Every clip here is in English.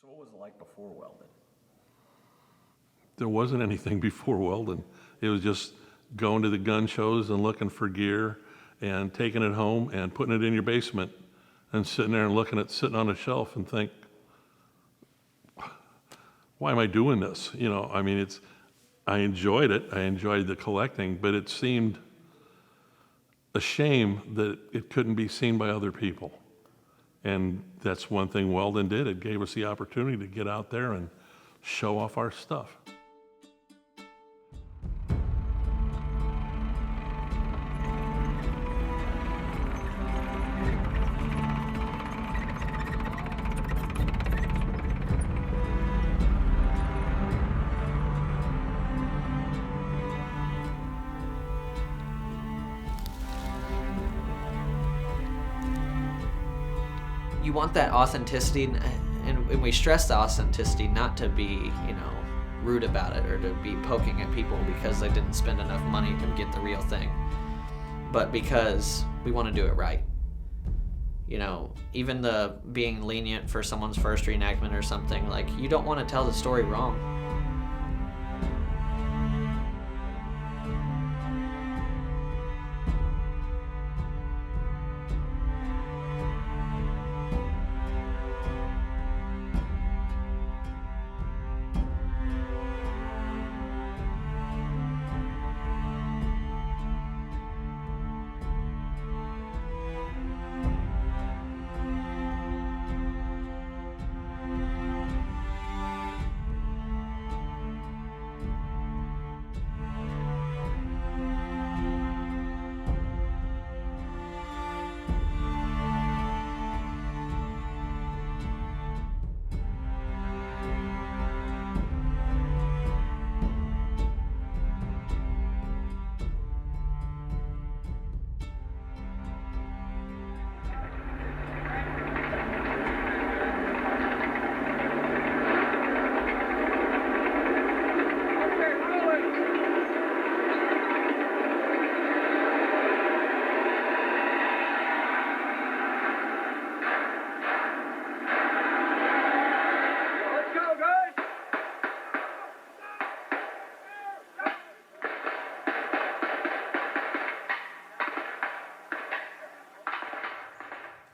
So what was it like before Weldon? There wasn't anything before Weldon. It was just going to the gun shows and looking for gear and taking it home and putting it in your basement and sitting there and looking at it sitting on a shelf and think, why am I doing this? I enjoyed it. I enjoyed the collecting, but it seemed a shame that it couldn't be seen by other people. And that's one thing Weldon did. It gave us the opportunity to get out there and show off our stuff. You want that authenticity, and we stress the authenticity, not to be, rude about it or to be poking at people because they didn't spend enough money to get the real thing, but because we want to do it right. Even the being lenient for someone's first reenactment or something, like, you don't want to tell the story wrong.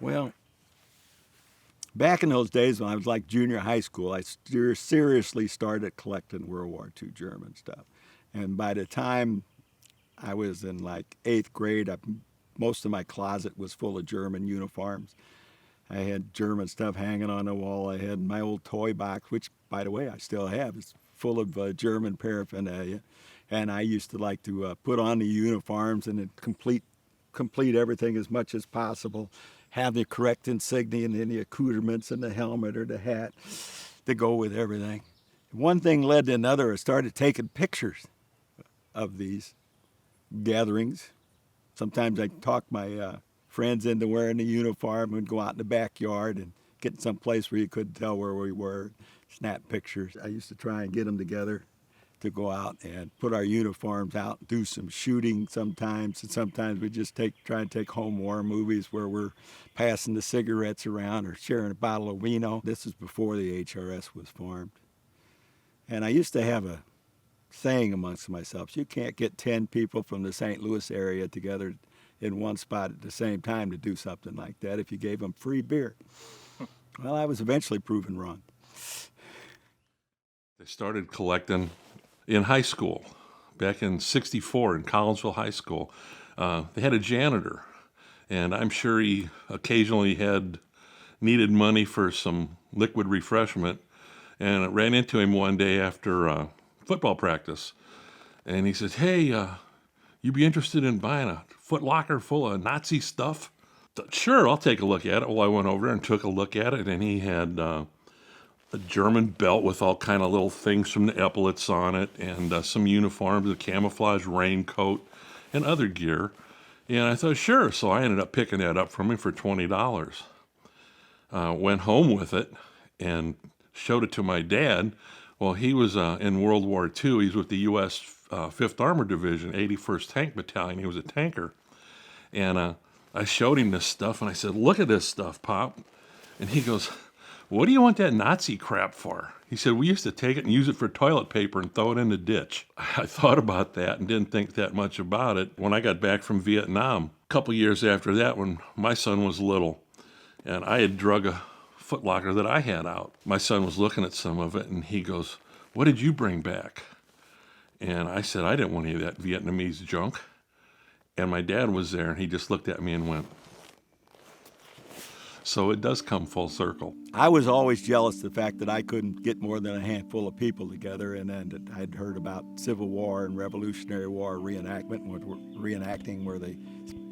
Well, back in those days when I was like junior high school, I seriously started collecting World War II German stuff. And by the time I was in like 8th grade, most of my closet was full of German uniforms. I had German stuff hanging on the wall. I had my old toy box, which, by the way, I still have. It's full of German paraphernalia. And I used to like to put on the uniforms and then complete everything as much as possible. Have the correct insignia and then the accoutrements and the helmet or the hat to go with everything. One thing led to another. I started taking pictures of these gatherings. Sometimes I'd talk my friends into wearing the uniform and go out in the backyard and get some place where you couldn't tell where we were, snap pictures. I used to try and get them together to go out and put our uniforms out, do some shooting sometimes, and sometimes we just try and take home war movies where we're passing the cigarettes around or sharing a bottle of vino. This is before the HRS was formed. And I used to have a saying amongst myself, you can't get 10 people from the St. Louis area together in one spot at the same time to do something like that if you gave them free beer. Well, I was eventually proven wrong. They started collecting in high school, back in '64 in Collinsville High School. They had a janitor, and I'm sure he occasionally needed money for some liquid refreshment, and I ran into him one day after football practice, and he says, hey, you be interested in buying a Foot Locker full of Nazi stuff? Sure, I'll take a look at it. Well, I went over there and took a look at it, and he had a German belt with all kind of little things from the epaulets on it, and some uniforms, a camouflage raincoat, and other gear. And I thought, sure. So I ended up picking that up from him for $20. Went home with it and showed it to my dad. Well, he was in World War II. He was with the U.S. 5th Armored Division, 81st Tank Battalion. He was a tanker. And I showed him this stuff, and I said, look at this stuff, Pop. And he goes, "What do you want that Nazi crap for?" He said, "We used to take it and use it for toilet paper and throw it in the ditch." I thought about that and didn't think that much about it. When I got back from Vietnam, a couple years after that, when my son was little, and I had drug a Foot Locker that I had out. My son was looking at some of it, and he goes, "What did you bring back?" And I said, "I didn't want any of that Vietnamese junk." And my dad was there, and he just looked at me and went. So it does come full circle. I was always jealous of the fact that I couldn't get more than a handful of people together, and then I'd heard about Civil War and Revolutionary War reenacting, where they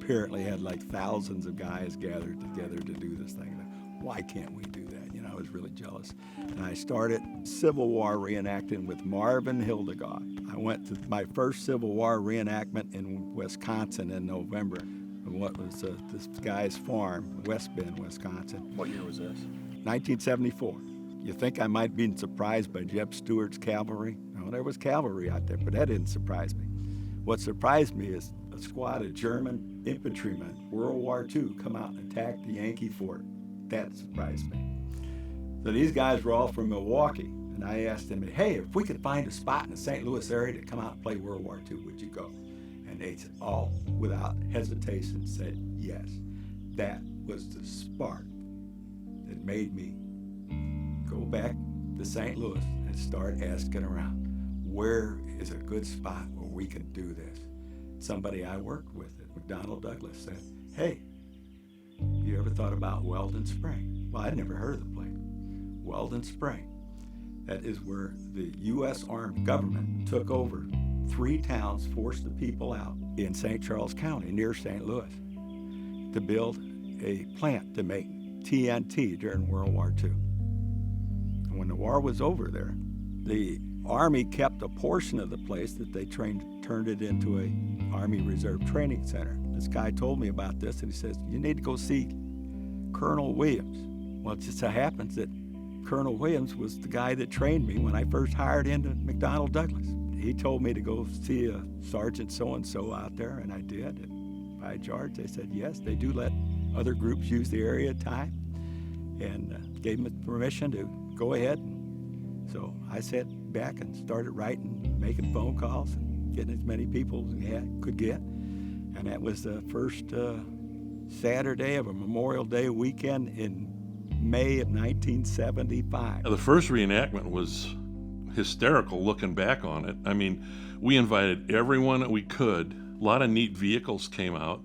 apparently had like thousands of guys gathered together to do this thing. Why can't we do that? You know, I was really jealous. And I started Civil War reenacting with Marvin Hildegard. I went to my first Civil War reenactment in Wisconsin in November. What was this guy's farm, West Bend, Wisconsin. What year was this? 1974. You think I might be surprised by Jeb Stuart's cavalry? No, there was cavalry out there, but that didn't surprise me. What surprised me is a squad of German infantrymen, World War II, come out and attack the Yankee fort. That surprised me. So these guys were all from Milwaukee, and I asked them, "Hey, if we could find a spot in the St. Louis area to come out and play World War II, would you go?" And they all, without hesitation, said yes. That was the spark that made me go back to St. Louis and start asking around, where is a good spot where we can do this? Somebody I worked with at McDonnell Douglas said, "Hey, you ever thought about Weldon Spring?" Well, I'd never heard of the place. Weldon Spring. That is where the U.S. armed government took over 3 towns, forced the people out in St. Charles County near St. Louis to build a plant to make TNT during World War II. And when the war was over there, the Army kept a portion of the place that they turned it into a Army Reserve Training Center. This guy told me about this, and he says, "You need to go see Colonel Williams." Well, it just so happens that Colonel Williams was the guy that trained me when I first hired into McDonnell Douglas. He told me to go see a Sergeant so-and-so out there, and I did. And by George, they said, yes, they do let other groups use the area at time, and gave them permission to go ahead. So I sat back and started writing, making phone calls, and getting as many people as we could get. And that was the first Saturday of a Memorial Day weekend in May of 1975. The first reenactment was hysterical looking back on it. I mean, we invited everyone that we could. A lot of neat vehicles came out,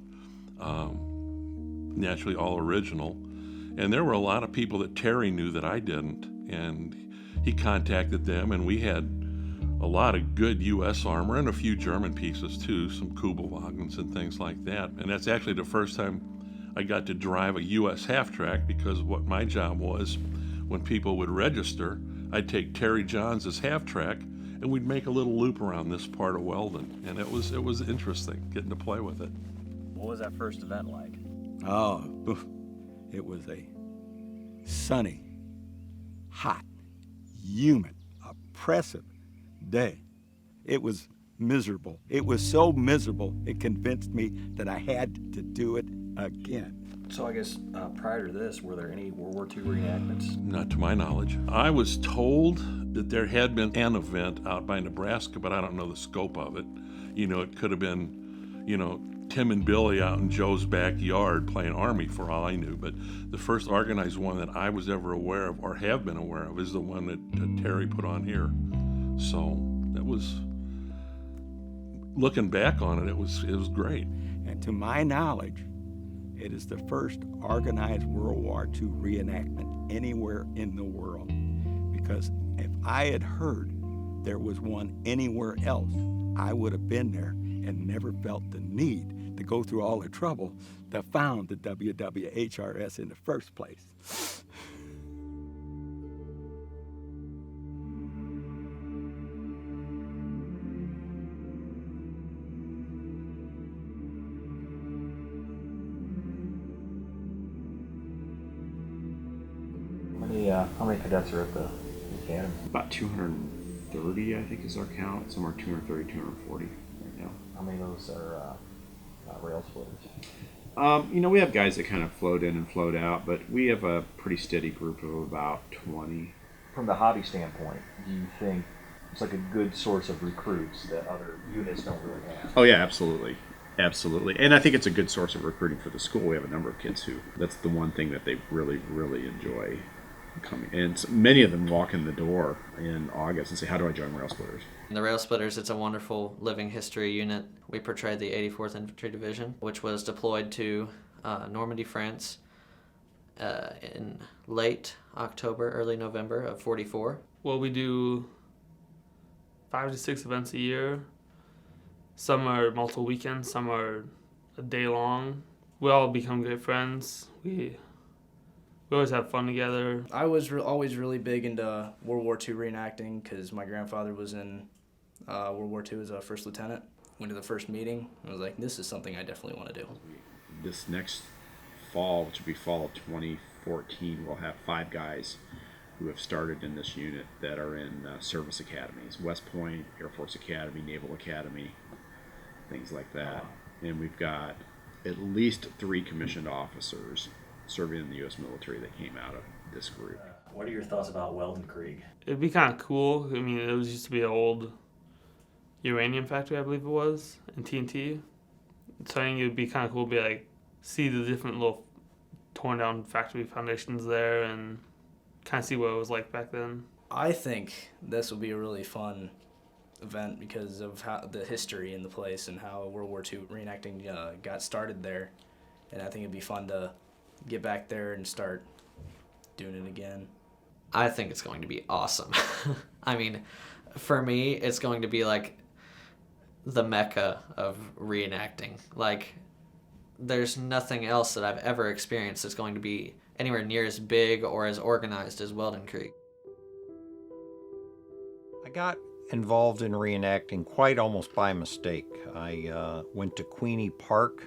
naturally all original. And there were a lot of people that Terry knew that I didn't. And he contacted them, and we had a lot of good U.S. armor and a few German pieces too, some Kubelwagens and things like that. And that's actually the first time I got to drive a U.S. half-track, because what my job was, when people would register, I'd take Terry Johns' half-track and we'd make a little loop around this part of Weldon. And it was interesting getting to play with it. What was that first event like? Oh, it was a sunny, hot, humid, oppressive day. It was miserable. It was so miserable, it convinced me that I had to do it again. So I guess prior to this, were there any World War II reenactments? Not to my knowledge. I was told that there had been an event out by Nebraska, but I don't know the scope of it. You know, it could have been, Tim and Billy out in Joe's backyard playing Army for all I knew. But the first organized one that I was ever aware of, or have been aware of, is the one that Terry put on here. So that was, looking back on it, it was great. And to my knowledge, it is the first organized World War II reenactment anywhere in the world. Because if I had heard there was one anywhere else, I would have been there and never felt the need to go through all the trouble to found the WWHRS in the first place. How many cadets are at the academy? About 230, I think, is our count. Somewhere 230, 240 right now. How many of those are rail splitters? We have guys that kind of float in and float out, but we have a pretty steady group of about 20. From the hobby standpoint, do you think it's like a good source of recruits that other units don't really have? Oh yeah, absolutely. Absolutely. And I think it's a good source of recruiting for the school. We have a number of kids who, that's the one thing that they really, really enjoy coming. And many of them walk in the door in August and say, how do I join Rail Splitters? In the Rail Splitters, it's a wonderful living history unit. We portray the 84th Infantry Division, which was deployed to Normandy, France in late October, early November of 44. Well, we do 5 to 6 events a year. Some are multiple weekends, some are a day long. We all become good friends. We always have fun together. I was always really big into World War II reenacting because my grandfather was in World War II as a first lieutenant. Went to the first meeting. I was like, this is something I definitely want to do. This next fall, which will be fall of 2014, we'll have 5 guys who have started in this unit that are in service academies. West Point, Air Force Academy, Naval Academy, things like that. And we've got at least 3 commissioned officers serving in the U.S. military that came out of this group. What are your thoughts about Weldonkrieg? It'd be kind of cool. I mean, it used to be an old uranium factory, I believe it was, and TNT. So I think it would be kind of cool to be like, see the different little torn down factory foundations there and kind of see what it was like back then. I think this will be a really fun event because of how the history in the place and how World War II reenacting got started there. And I think it'd be fun to get back there and start doing it again. I think it's going to be awesome. I mean, for me, it's going to be like the mecca of reenacting. Like, there's nothing else that I've ever experienced that's going to be anywhere near as big or as organized as Weldonkrieg. I got involved in reenacting quite almost by mistake. I went to Queenie Park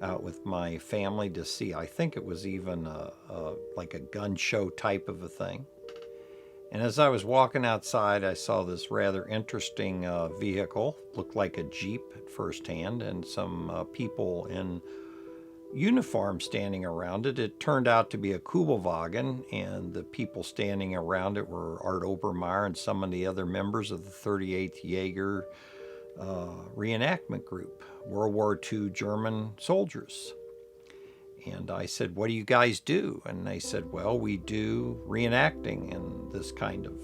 out with my family to see, I think it was even like a gun show type of a thing. And as I was walking outside, I saw this rather interesting vehicle, looked like a Jeep at first hand, and some people in uniform standing around it. It turned out to be a Kubelwagen, and the people standing around it were Art Obermeyer and some of the other members of the 38th Jaeger reenactment group, World War II German soldiers. And I said, what do you guys do? And they said, well, we do reenacting and this kind of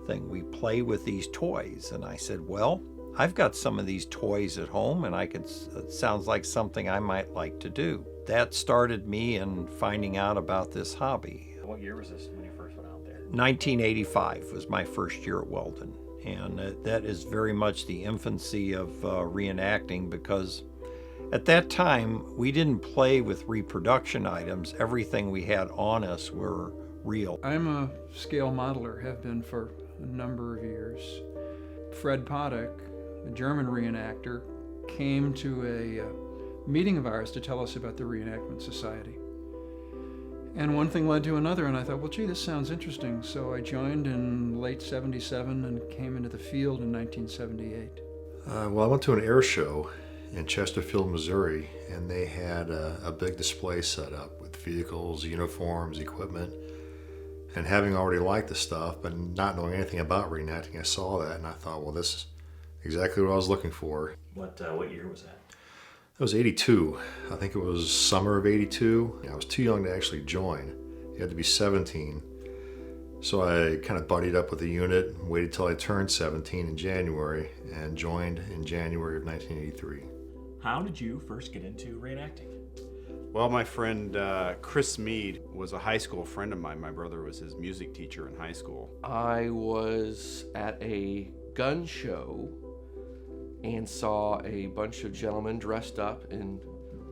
thing. We play with these toys. And I said, well, I've got some of these toys at home, and it sounds like something I might like to do. That started me in finding out about this hobby. What year was this when you first went out there? 1985 was my first year at Weldon. And that is very much the infancy of reenacting, because at that time, we didn't play with reproduction items. Everything we had on us were real. I'm a scale modeler, have been for a number of years. Fred Poddick, a German reenactor, came to a meeting of ours to tell us about the Reenactment Society. And one thing led to another, and I thought, well, gee, this sounds interesting. So I joined in late 77 and came into the field in 1978. Well, I went to an air show in Chesterfield, Missouri, and they had a big display set up with vehicles, uniforms, equipment. And having already liked the stuff, but not knowing anything about reenacting, I saw that and I thought, well, this is exactly what I was looking for. What year was that? It was 82. I think it was summer of 82. I was too young to actually join. You had to be 17. So I kind of buddied up with the unit, waited till I turned 17 in January, and joined in January of 1983. How did you first get into reenacting? Well, my friend Chris Mead was a high school friend of mine. My brother was his music teacher in high school. I was at a gun show and saw a bunch of gentlemen dressed up in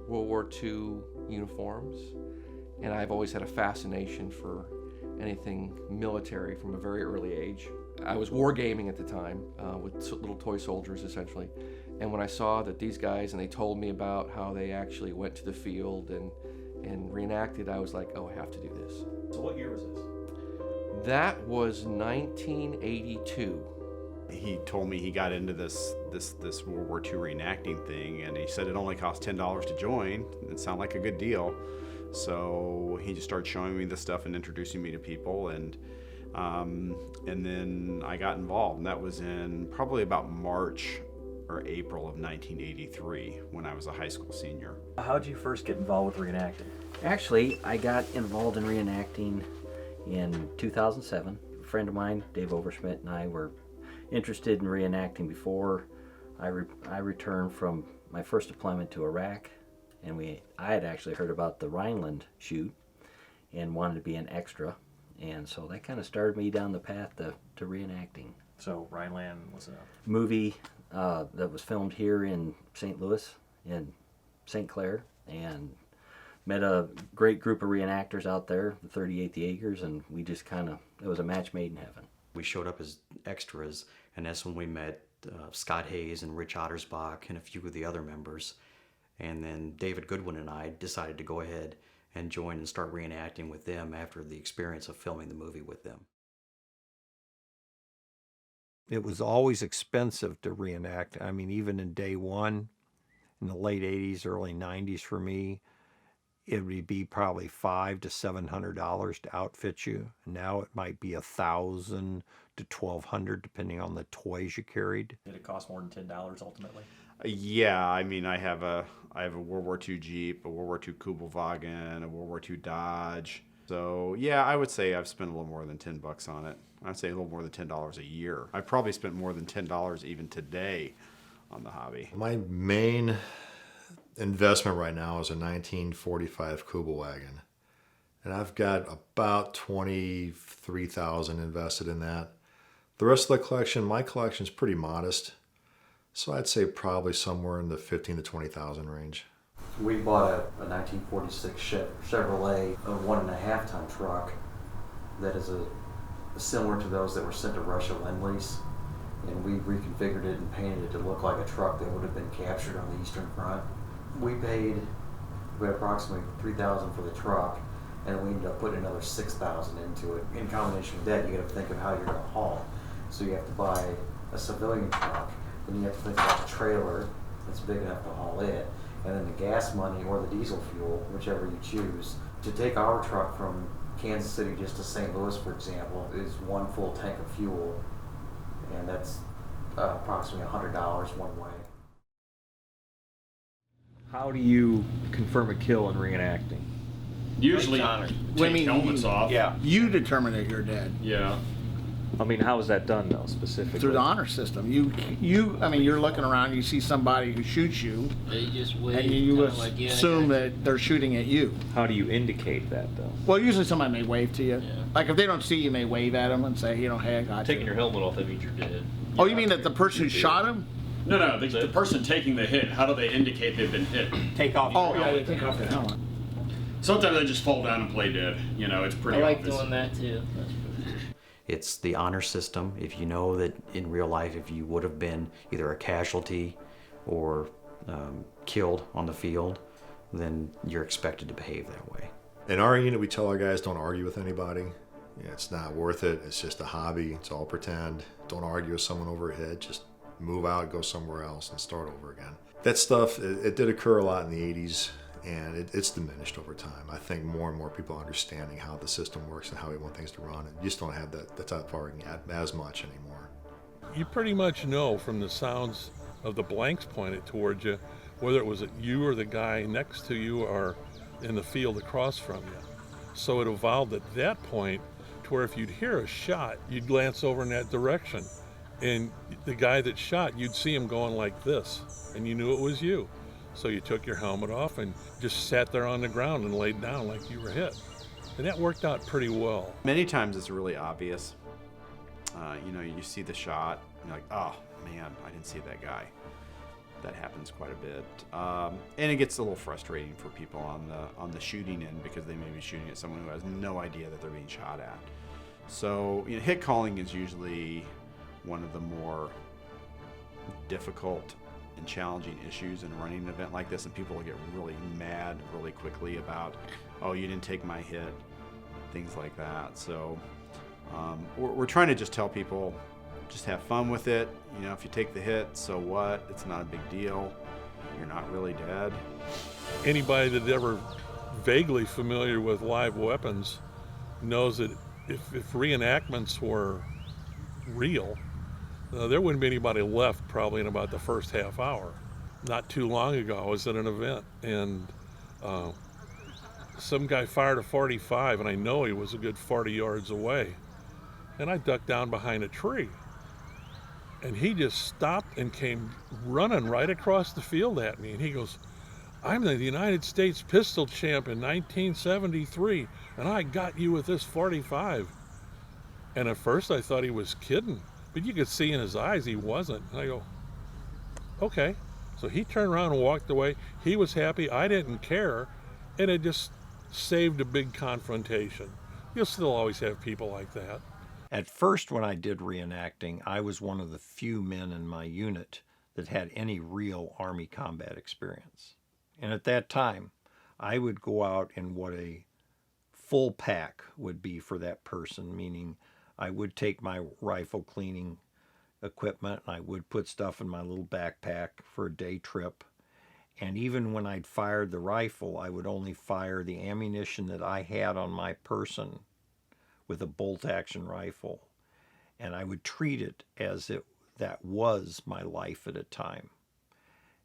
World War II uniforms. And I've always had a fascination for anything military from a very early age. I was wargaming at the time with little toy soldiers, essentially. And when I saw that these guys, and they told me about how they actually went to the field and reenacted, I was like, oh, I have to do this. So what year was this? That was 1982. He told me he got into this World War II reenacting thing, and he said it only cost $10 to join. It sounded like a good deal. So he just started showing me this stuff and introducing me to people, and then I got involved. And that was in probably about March or April of 1983 when I was a high school senior. How'd you first get involved with reenacting? Actually, I got involved in reenacting in 2007. A friend of mine, Dave Overschmidt, and I were interested in reenacting before I returned from my first deployment to Iraq, and I had actually heard about the Rhineland shoot and wanted to be an extra, and so that kind of started me down the path to reenacting. So Rhineland was a movie that was filmed here in St. Louis, in St. Clair, and met a great group of reenactors out there, the 38th Jaegers, and we just it was a match made in heaven. We showed up as extras, and that's when we met Scott Hayes and Rich Ottersbach and a few of the other members. And then David Goodwin and I decided to go ahead and join and start reenacting with them after the experience of filming the movie with them. It was always expensive to reenact. I mean, even in day one, in the late 80s, early 90s for me, it would be probably $500 to $700 to outfit you. Now it might be $1,000 to $1,200, depending on the toys you carried. Did it cost more than $10 ultimately? Yeah, I mean, I have a World War II Jeep, a World War II Kubelwagen, a World War II Dodge. So yeah, I would say I've spent a little more than $10 on it. I'd say a little more than $10 a year. I've probably spent more than $10 even today on the hobby. My main investment right now is a 1945 Kubelwagen, and I've got about $23,000 invested in that. The rest of the collection, my collection is pretty modest, so I'd say probably somewhere in the $15,000 to $20,000 range. We bought a 1946 Chevrolet, a 1.5-ton truck that is similar to those that were sent to Russia Lend-Lease, and we reconfigured it and painted it to look like a truck that would have been captured on the Eastern Front. We paid approximately $3,000 for the truck, and we ended up putting another $6,000 into it. In combination with that, you got to think of how you're going to haul. So you have to buy a civilian truck, then you have to think about the trailer that's big enough to haul it, and then the gas money or the diesel fuel, whichever you choose. To take our truck from Kansas City just to St. Louis, for example, is one full tank of fuel, and that's approximately $100 one way. How do you confirm a kill in reenacting? Usually take helmets off. Yeah. You determine that you're dead. Yeah. I mean, how is that done though, specifically? Through the honor system. I mean, you're looking around, you see somebody who shoots you, They just wave, and you like, yeah, assume I got that they're shooting at you. How do you indicate that though? Well, usually somebody may wave to you. Yeah. Like if they don't see you, may wave at them and say, hey, I got Taking you. your helmet off, that means you're dead. Oh, you mean that the person who shot him? No, the person taking the hit, how do they indicate they've been hit? Take off. Oh, yeah, they take off their helmet. Sometimes they just fall down and play dead. You know, it's pretty I like obvious. doing that too. It's the honor system. If you know that in real life, if you would have been either a casualty or killed on the field, then you're expected to behave that way. In our unit, we tell our guys don't argue with anybody. Yeah, it's not worth it. It's just a hobby. It's all pretend. Don't argue with someone over your head. Just move out, go somewhere else, and start over again. That stuff, it did occur a lot in the 80s, and it's diminished over time. I think more and more people are understanding how the system works and how we want things to run, and you just don't have that type of arguing as much anymore. You pretty much know from the sounds of the blanks pointed towards you whether it was you or the guy next to you or in the field across from you. So it evolved at that point to where if you'd hear a shot, you'd glance over in that direction. And the guy that shot, you'd see him going like this, and you knew it was you. So you took your helmet off and just sat there on the ground and laid down like you were hit. And that worked out pretty well. Many times it's really obvious. You see the shot, and you're like, oh man, I didn't see that guy. That happens quite a bit. And it gets a little frustrating for people on the shooting end because they may be shooting at someone who has no idea that they're being shot at. So hit calling is usually one of the more difficult and challenging issues in running an event like this, and people will get really mad really quickly about, oh, you didn't take my hit, things like that. So we're trying to just tell people, just have fun with it. You know, if you take the hit, so what? It's not a big deal. You're not really dead. Anybody that's ever vaguely familiar with live weapons knows that if reenactments were real, there wouldn't be anybody left probably in about the first half hour. Not too long ago, I was at an event, and some guy fired a .45, and I know he was a good 40 yards away. And I ducked down behind a tree. And he just stopped and came running right across the field at me. And he goes, "I'm the United States pistol champ in 1973, and I got you with this .45. And at first I thought he was kidding, but you could see in his eyes he wasn't. And I go, okay. So he turned around and walked away. He was happy. I didn't care. And it just saved a big confrontation. You'll still always have people like that. At first, when I did reenacting, I was one of the few men in my unit that had any real Army combat experience. And at that time, I would go out in what a full pack would be for that person, meaning I would take my rifle cleaning equipment, and I would put stuff in my little backpack for a day trip. And even when I'd fired the rifle, I would only fire the ammunition that I had on my person with a bolt-action rifle. And I would treat it as if that was my life at a time.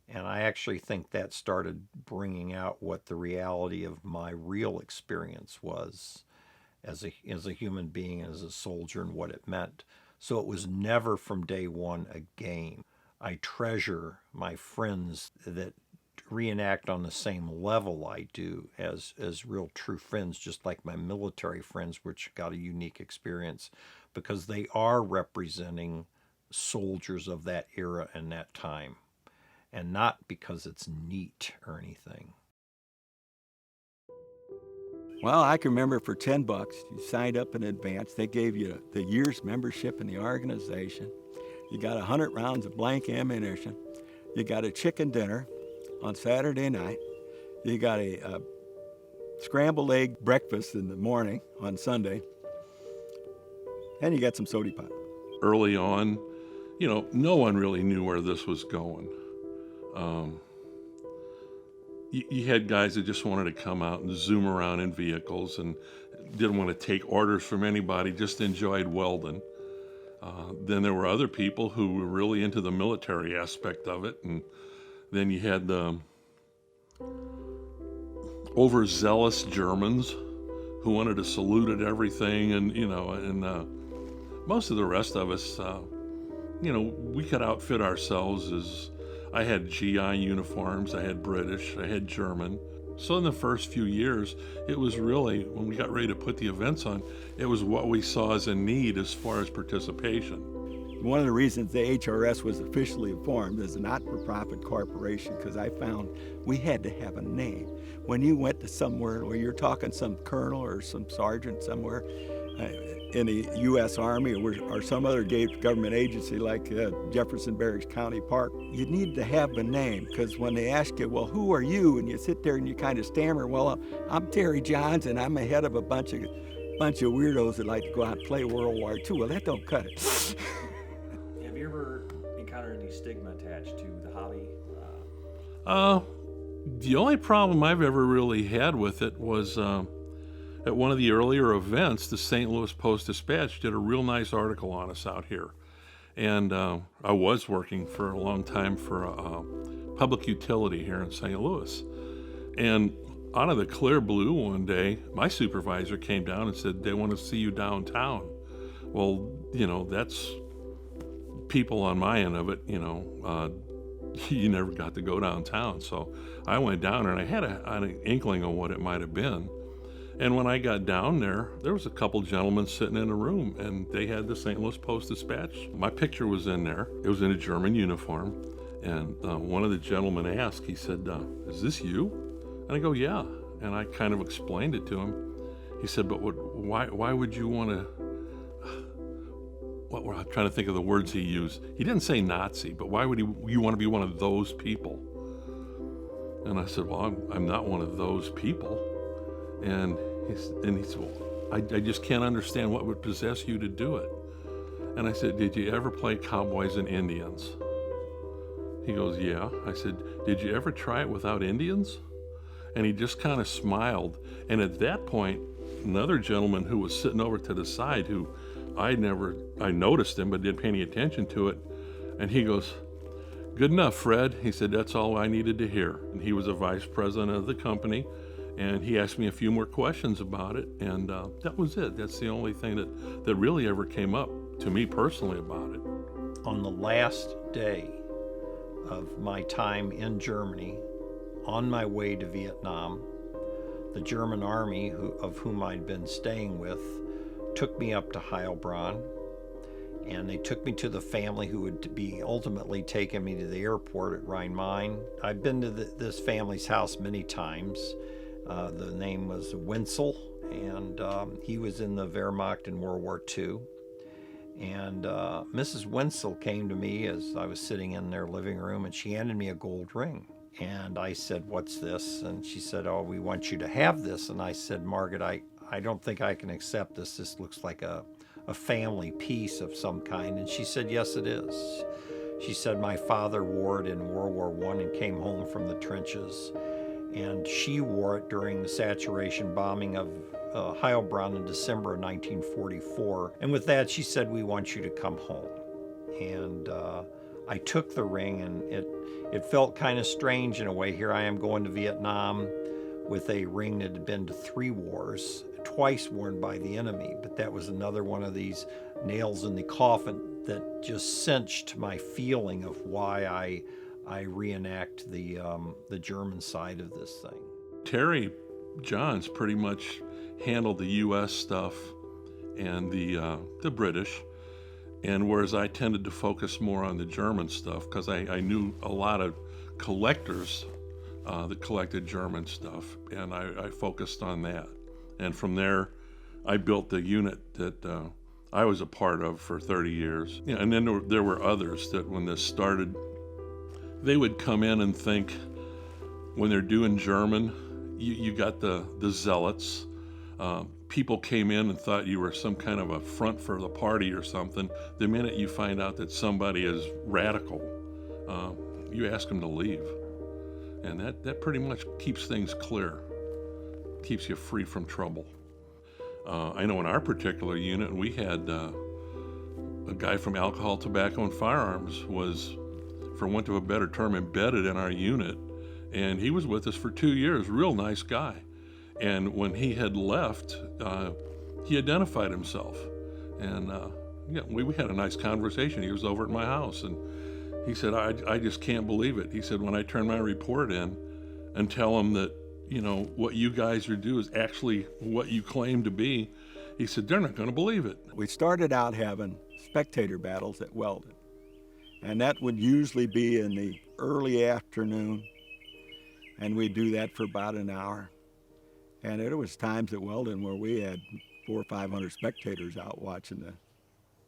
And I actually think that started bringing out what the reality of my real experience was as a human being, as a soldier, and what it meant. So it was never from day one a game. I treasure my friends that reenact on the same level I do as real true friends, just like my military friends, which got a unique experience because they are representing soldiers of that era and that time, and not because it's neat or anything. Well, I can remember for $10, you signed up in advance. They gave you the year's membership in the organization. You got 100 rounds of blank ammunition. You got a chicken dinner on Saturday night. You got a scrambled egg breakfast in the morning on Sunday. And you got some soda pop. Early on, no one really knew where this was going. You had guys that just wanted to come out and zoom around in vehicles and didn't want to take orders from anybody, just enjoyed Weldon. Then there were other people who were really into the military aspect of it, and then you had the overzealous Germans who wanted to salute at everything, and most of the rest of us, we could outfit ourselves as. I had GI uniforms, I had British, I had German. So in the first few years, it was really, when we got ready to put the events on, it was what we saw as a need as far as participation. One of the reasons the HRS was officially formed as a not-for-profit corporation, because I found we had to have a name. When you went to somewhere, or you're talking some colonel or some sergeant somewhere, in the U.S. Army or some other government agency like Jefferson Barracks County Park, you need to have a name, because when they ask you, well, who are you? And you sit there and you kind of stammer, well, I'm Terry Johns, and I'm ahead of a bunch of weirdos that like to go out and play World War II. Well, that don't cut it. Have you ever encountered any stigma attached to the hobby? The only problem I've ever really had with it was at one of the earlier events, the St. Louis Post-Dispatch did a real nice article on us out here. And I was working for a long time for a public utility here in St. Louis. And out of the clear blue one day, my supervisor came down and said, they want to see you downtown. Well, that's people on my end of it, you never got to go downtown. So I went down and I had an inkling of what it might have been. And when I got down there was a couple gentlemen sitting in a room, and they had the St. Louis Post-Dispatch. My picture was in there. It was in a German uniform. And one of the gentlemen asked, he said, is this you? And I go, yeah. And I kind of explained it to him. He said, but why would you want to, I'm trying to think of the words he used. He didn't say Nazi, but why would you want to be one of those people? And I said, well, I'm not one of those people. And he said, well, I just can't understand what would possess you to do it. And I said, did you ever play Cowboys and Indians? He goes, yeah. I said, did you ever try it without Indians? And he just kind of smiled. And at that point, another gentleman who was sitting over to the side, who I noticed him but didn't pay any attention to it, and he goes, good enough, Fred. He said, that's all I needed to hear. And he was a vice president of the company, and he asked me a few more questions about it, and that was it. That's the only thing that really ever came up to me personally about it. On the last day of my time in Germany, on my way to Vietnam, the German army, of whom I'd been staying with, took me up to Heilbronn, and they took me to the family who would be ultimately taking me to the airport at Rhein-Main. I've been to this family's house many times. The name was Wenzel, and he was in the Wehrmacht in World War II. And Mrs. Wenzel came to me as I was sitting in their living room, and she handed me a gold ring. And I said, what's this? And she said, oh, we want you to have this. And I said, Margaret, I don't think I can accept this. This looks like a family piece of some kind. And she said, yes, it is. She said, my father wore it in World War I and came home from the trenches. And she wore it during the saturation bombing of Heilbronn in December of 1944. And with that, she said, we want you to come home. And I took the ring, and it felt kind of strange in a way. Here I am going to Vietnam with a ring that had been to 3 wars, twice worn by the enemy, but that was another one of these nails in the coffin that just cinched my feeling of why I reenact the German side of this thing. Terry Johns pretty much handled the U.S. stuff and the British, and whereas I tended to focus more on the German stuff because I knew a lot of collectors that collected German stuff, and I focused on that. And from there, I built the unit that I was a part of for 30 years. Yeah, and then there were others that when this started, they would come in and think, when they're doing German, you got the zealots. People came in and thought you were some kind of a front for the party or something. The minute you find out that somebody is radical, you ask them to leave. And that pretty much keeps things clear, keeps you free from trouble. I know in our particular unit, we had a guy from Alcohol, Tobacco, and Firearms was, for want of a better term, embedded in our unit. And he was with us for 2 years, real nice guy. And when he had left, he identified himself. And we had a nice conversation. He was over at my house, and he said, I just can't believe it. He said, when I turn my report in and tell them that, what you guys are doing is actually what you claim to be, he said, they're not going to believe it. We started out having spectator battles at Weldon, and that would usually be in the early afternoon, and we'd do that for about an hour. And there was times at Weldon where we had 400 or 500 spectators out watching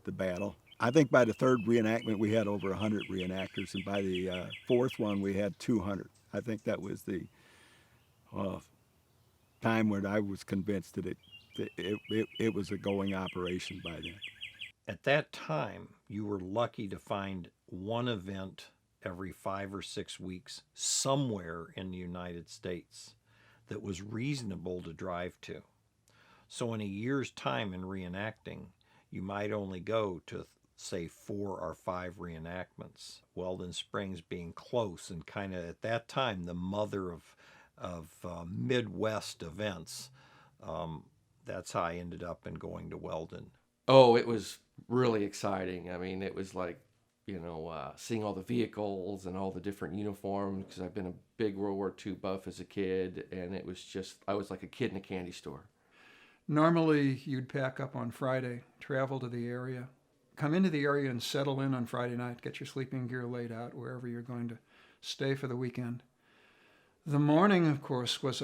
the battle. I think by the 3rd reenactment we had over 100 reenactors, and by the 4th one we had 200. I think that was the time when I was convinced that it was a going operation by then. At that time, you were lucky to find one event every 5 or 6 weeks somewhere in the United States that was reasonable to drive to. So in a year's time in reenacting, you might only go to, say, 4 or 5 reenactments. Weldon Springs being close and kind of at that time the mother of Midwest events. That's how I ended up in going to Weldon. Oh, it was really exciting. I mean, it was like, seeing all the vehicles and all the different uniforms, because I've been a big World War II buff as a kid, and it was just, I was like a kid in a candy store. Normally, you'd pack up on Friday, travel to the area, come into the area and settle in on Friday night, get your sleeping gear laid out wherever you're going to stay for the weekend. The morning, of course, was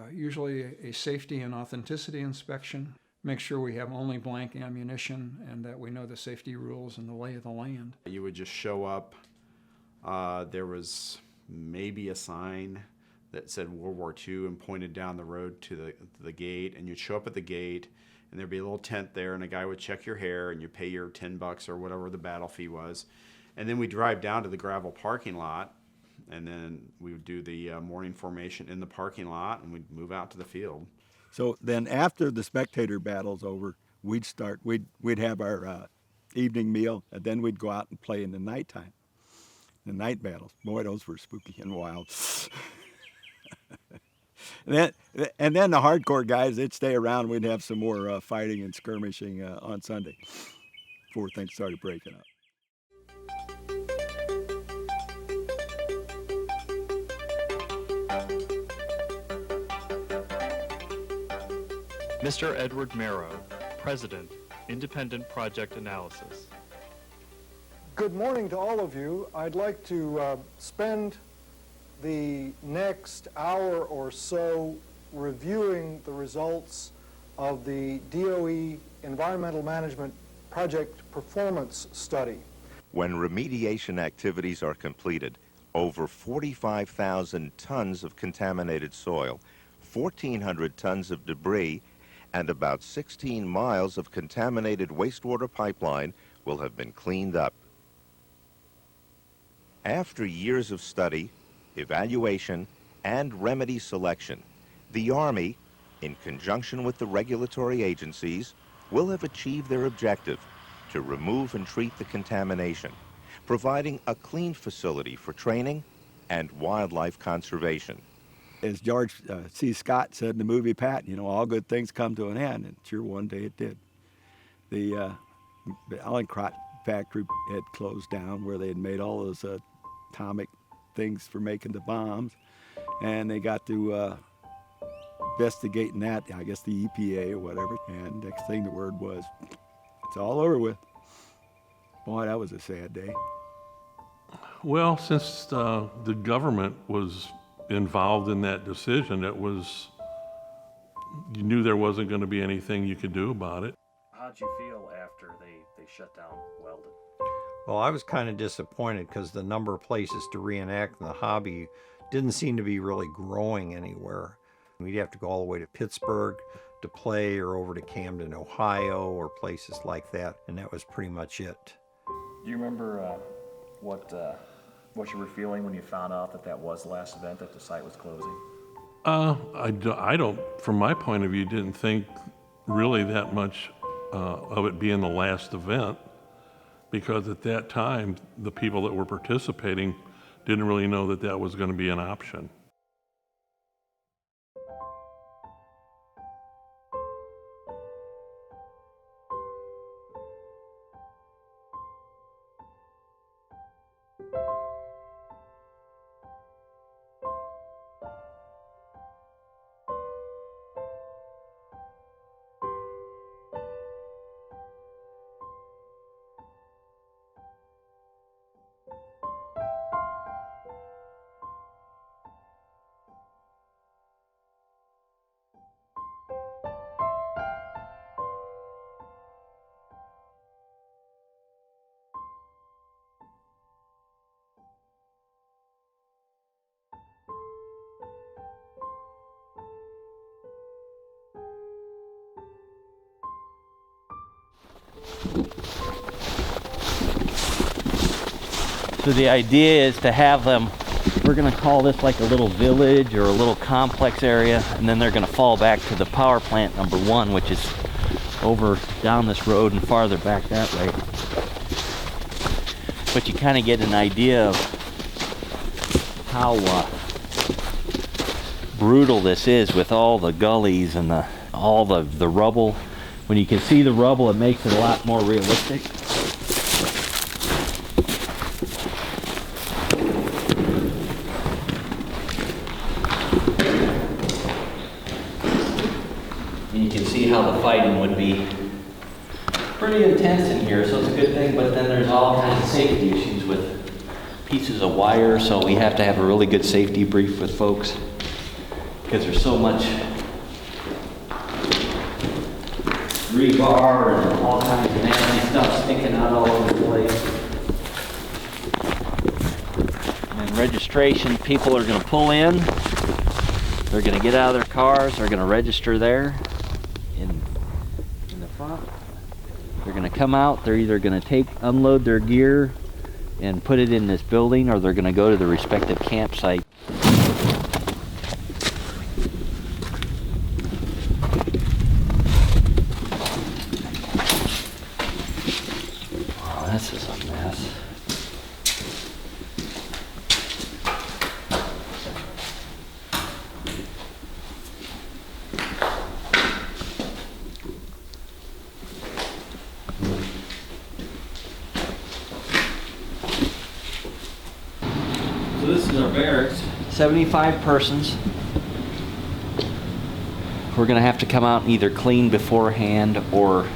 usually a safety and authenticity inspection. Make sure we have only blank ammunition and that we know the safety rules and the lay of the land. You would just show up. There was maybe a sign that said World War II and pointed down the road to the gate, and you'd show up at the gate, and there'd be a little tent there, and a guy would check your hair, and you pay your $10 or whatever the battle fee was. And then we'd drive down to the gravel parking lot, and then we would do the morning formation in the parking lot, and we'd move out to the field. So then after the spectator battle's over, we'd have our evening meal, and then we'd go out and play in the nighttime. The night battles. Boy, those were spooky and wild. and then the hardcore guys, they'd stay around. We'd have some more fighting and skirmishing on Sunday before things started breaking up. Mr. Edward Marrow, President, Independent Project Analysis. Good morning to all of you. I'd like to spend the next hour or so reviewing the results of the DOE Environmental Management Project Performance Study. When remediation activities are completed, over 45,000 tons of contaminated soil, 1,400 tons of debris, and about 16 miles of contaminated wastewater pipeline will have been cleaned up. After years of study, evaluation, and remedy selection, the Army, in conjunction with the regulatory agencies, will have achieved their objective to remove and treat the contamination, providing a clean facility for training and wildlife conservation. As George C. Scott said in the movie Pat, you know, all good things come to an end, and sure one day it did. The Weldonkrieg factory had closed down where they had made all those atomic things for making the bombs, and they got to investigating that, I guess the EPA or whatever, and next thing the word was, it's all over with. Boy, that was a sad day. Well, since the government was involved in that decision, you knew there wasn't going to be anything you could do about it. How'd you feel after they shut down Weldon? Well, I was kind of disappointed because the number of places to reenact in the hobby didn't seem to be really growing anywhere. We'd have to go all the way to Pittsburgh to play, or over to Camden, Ohio, or places like that, and that was pretty much it. Do you remember what you were feeling when you found out that was the last event, that the site was closing? I don't, from my point of view, didn't think really that much of it being the last event, because at that time, the people that were participating didn't really know that that was going to be an option. So the idea is to have them, we're going to call this like a little village or a little complex area, and then they're going to fall back to the power plant number 1, which is over down this road and farther back that way. But you kind of get an idea of how brutal this is with all the gullies and all the rubble. When you can see the rubble, it makes it a lot more realistic. And you can see how the fighting would be pretty intense in here, so it's a good thing, but then there's all kinds of safety issues with pieces of wire, so we have to have a really good safety brief with folks because there's so much rebar and all kinds of nasty stuff sticking out all over the place. And registration, people are going to pull in, they're going to get out of their cars, they're going to register there, and front. They're going to come out. They're either going to unload their gear and put it in this building, or they're going to go to the respective campsite. Wow, this is a mess. So this is our barracks. 75 persons. We're going to have to come out and either clean beforehand or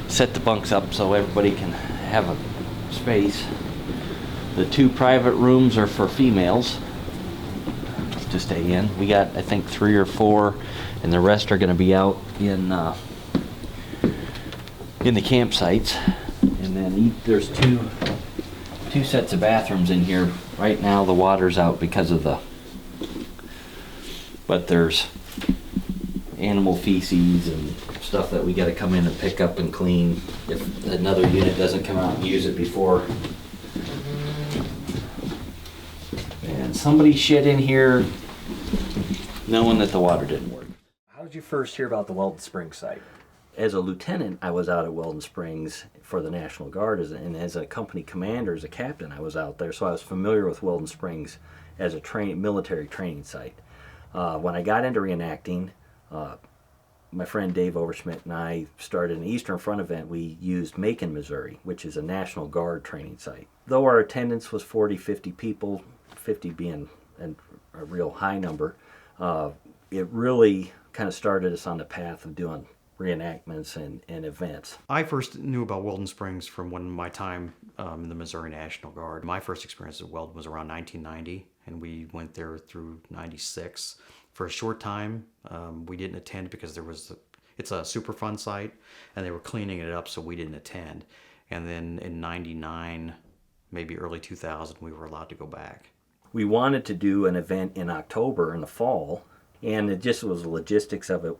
set the bunks up so everybody can have a space. The 2 private rooms are for females to stay in. We got, I think, 3 or 4, and the rest are going to be out in the campsites. And then there's two sets of bathrooms in here. Right now the water's out because of but there's animal feces and stuff that we got to come in and pick up and clean if another unit doesn't come out and use it before. And somebody shit in here knowing that the water didn't work. How did you first hear about the Weldon Spring site? As a lieutenant, I was out at Weldon Springs for the National Guard, and as a company commander, as a captain, I was out there, so I was familiar with Weldon Springs as a military training site. When I got into reenacting, my friend Dave Overschmidt and I started an Eastern Front event. We used Macon, Missouri, which is a National Guard training site. Though our attendance was 40, 50 people, 50 being a real high number, it really kind of started us on the path of doing reenactments and events. I first knew about Weldon Springs from my time in the Missouri National Guard. My first experience at Weldon was around 1990, and we went there through 96. For a short time, we didn't attend because it's a Superfund site, and they were cleaning it up, so we didn't attend. And then in 99, maybe early 2000, we were allowed to go back. We wanted to do an event in October in the fall, and it just was the logistics of it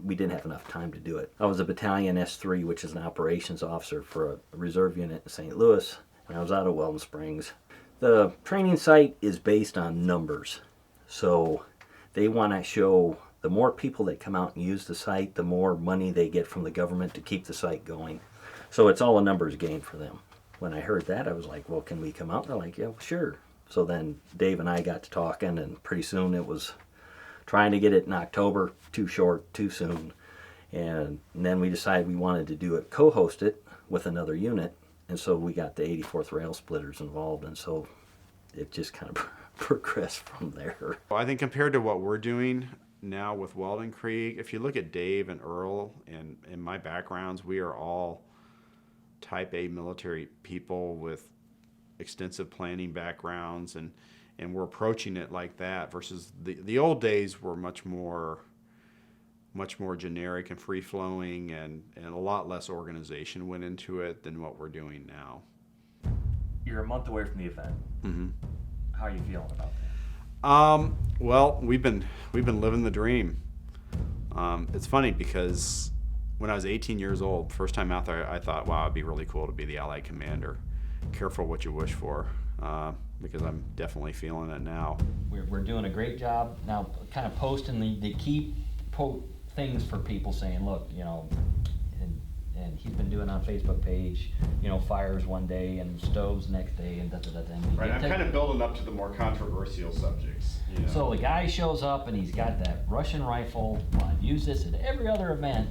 we didn't have enough time to do it. I was a battalion S3, which is an operations officer for a reserve unit in St. Louis, and I was out of Weldon Springs. The training site is based on numbers, so they want to show the more people that come out and use the site, the more money they get from the government to keep the site going. So it's all a numbers game for them. When I heard that, I was like, well, can we come out? They're like, yeah, well, sure. So then Dave and I got to talking, and pretty soon it was trying to get it in October, too short, too soon. And then we decided we wanted to do it, co-host it with another unit. And so we got the 84th Rail Splitters involved. And so it just kind of progressed from there. Well, I think compared to what we're doing now with Weldonkrieg, if you look at Dave and Earl and in my backgrounds, we are all type A military people with extensive planning backgrounds, and we're approaching it like that versus the old days were much more generic and free flowing, and a lot less organization went into it than what we're doing now. You're a month away from the event. Mm-hmm. How are you feeling about that? Well, we've been living the dream. It's funny because when I was 18 years old, first time out there, I thought, wow, it'd be really cool to be the Allied commander. Careful what you wish for, because I'm definitely feeling it now. We're doing a great job now, kind of posting the key things for people, saying, look, and he's been doing on Facebook page, fires one day and stoves next day and Right, I'm kind of building up to the more controversial subjects. So the guy shows up and he's got that Russian rifle. Well, I've used this at every other event,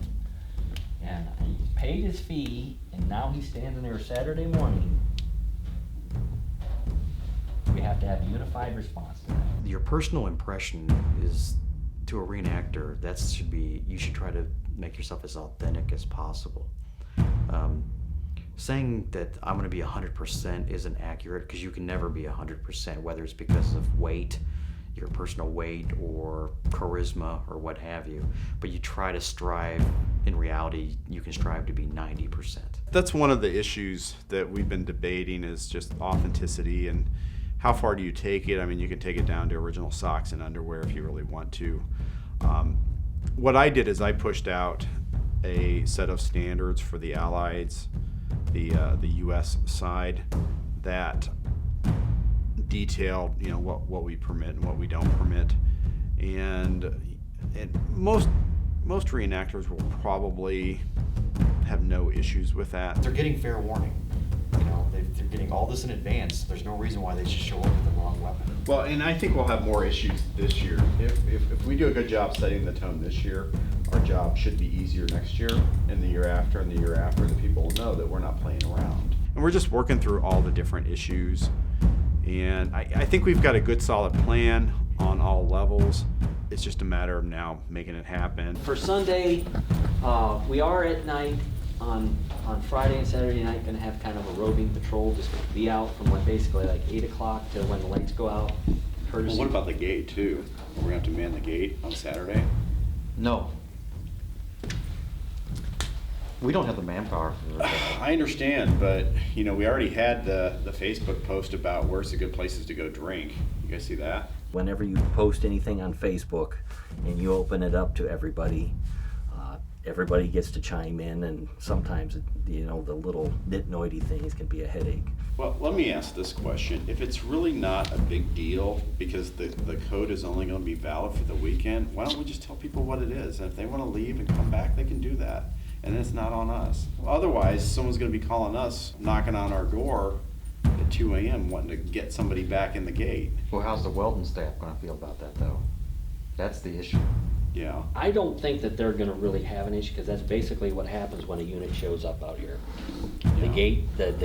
and he paid his fee, and now he's standing there Saturday morning. We have to have a unified response to that. Your personal impression is, to a reenactor, you should try to make yourself as authentic as possible. Saying that I'm going to be 100% isn't accurate, because you can never be 100%, whether it's because of weight, your personal weight, or charisma, or what have you. But you try to strive, in reality, you can strive to be 90%. That's one of the issues that we've been debating, is just authenticity and how far do you take it? I mean, you can take it down to original socks and underwear if you really want to. What I did is I pushed out a set of standards for the Allies, the U.S. side, that detailed, what we permit and what we don't permit, and most reenactors will probably have no issues with that. They're getting fair warning. They're getting all this in advance. There's no reason why they should show up with the wrong weapon. Well, and I think we'll have more issues this year. If we do a good job setting the tone this year, our job should be easier next year, and the year after, and the year after. The people will know that we're not playing around. And we're just working through all the different issues. And I think we've got a good solid plan on all levels. It's just a matter of now making it happen. For Sunday, we are at night. On Friday and Saturday night, going to have kind of a roving patrol, just going to be out from basically 8 o'clock to when the lights go out. Well, what about the gate too? We're going to have to man the gate on Saturday? No. We don't have the manpower for that. I understand, but we already had the Facebook post about where's the good places to go drink. You guys see that? Whenever you post anything on Facebook and you open it up to everybody, everybody gets to chime in, and sometimes the little nitnoity things can be a headache. Well, let me ask this question. If it's really not a big deal because the code is only going to be valid for the weekend, why don't we just tell people what it is? And if they want to leave and come back, they can do that. And it's not on us. Otherwise, someone's going to be calling us, knocking on our door at 2 a.m. wanting to get somebody back in the gate. Well, how's the Weldon staff going to feel about that, though? That's the issue. Yeah. I don't think that they're going to really have an issue, because that's basically what happens when a unit shows up out here. The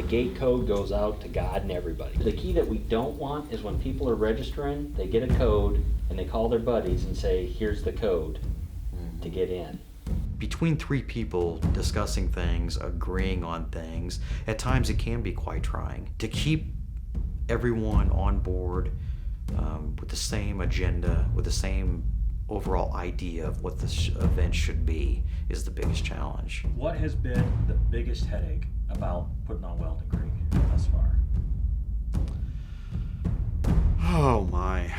gate code goes out to God and everybody. The key that we don't want is when people are registering, they get a code and they call their buddies and say, here's the code to get in. Between three people discussing things, agreeing on things, at times it can be quite trying. To keep everyone on board with the same agenda, with the same overall idea of what this event should be is the biggest challenge. What has been the biggest headache about putting on Weldonkrieg thus far? Oh my.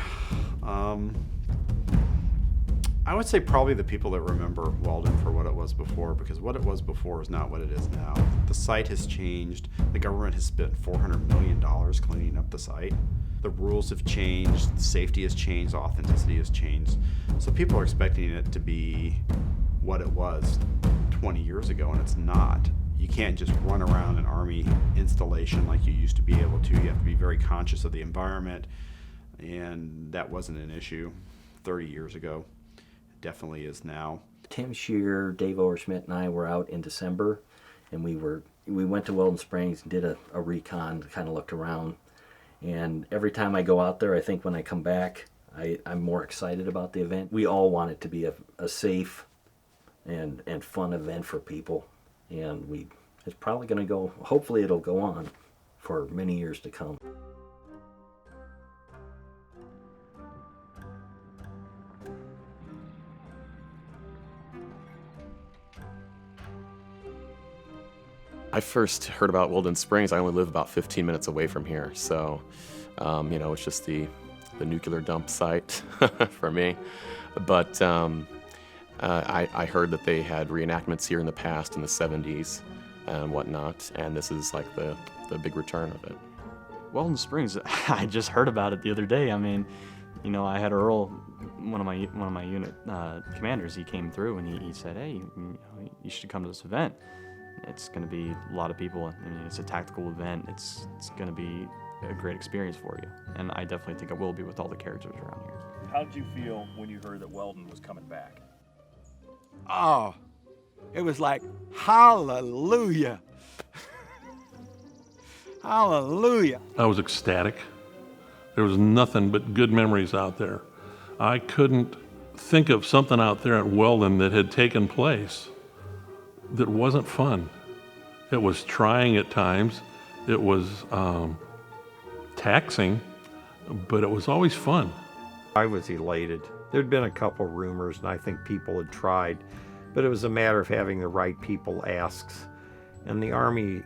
I would say probably the people that remember Weldon for what it was before, because what it was before is not what it is now. The site has changed. The government has spent $400 million cleaning up the site. The rules have changed, safety has changed, authenticity has changed. So people are expecting it to be what it was 20 years ago, and it's not. You can't just run around an Army installation like you used to be able to. You have to be very conscious of the environment, and that wasn't an issue 30 years ago. It definitely is now. Tim Shear, Dave Overschmidt, and I were out in December, and we went to Weldon Springs and did a recon, kind of looked around. And every time I go out there, I think when I come back, I'm more excited about the event. We all want it to be a safe and fun event for people. And it's probably going to go, hopefully it'll go on for many years to come. I first heard about Weldon Springs. I only live about 15 minutes away from here, so it's just the nuclear dump site for me. But I heard that they had reenactments here in the past in the 70s and whatnot, and this is like the big return of it. Weldon Springs, I just heard about it the other day. I mean, I had Earl, one of my unit commanders. He came through and he said, "Hey, you should come to this event. It's going to be a lot of people. I mean, it's a tactical event. It's going to be a great experience for you." And I definitely think it will be with all the characters around here. How did you feel when you heard that Weldon was coming back? Oh, it was like, hallelujah. Hallelujah. I was ecstatic. There was nothing but good memories out there. I couldn't think of something out there at Weldon that had taken place that wasn't fun. It was trying at times. It was taxing, but it was always fun. I was elated. There'd been a couple rumors, and I think people had tried, but it was a matter of having the right people ask. And the Army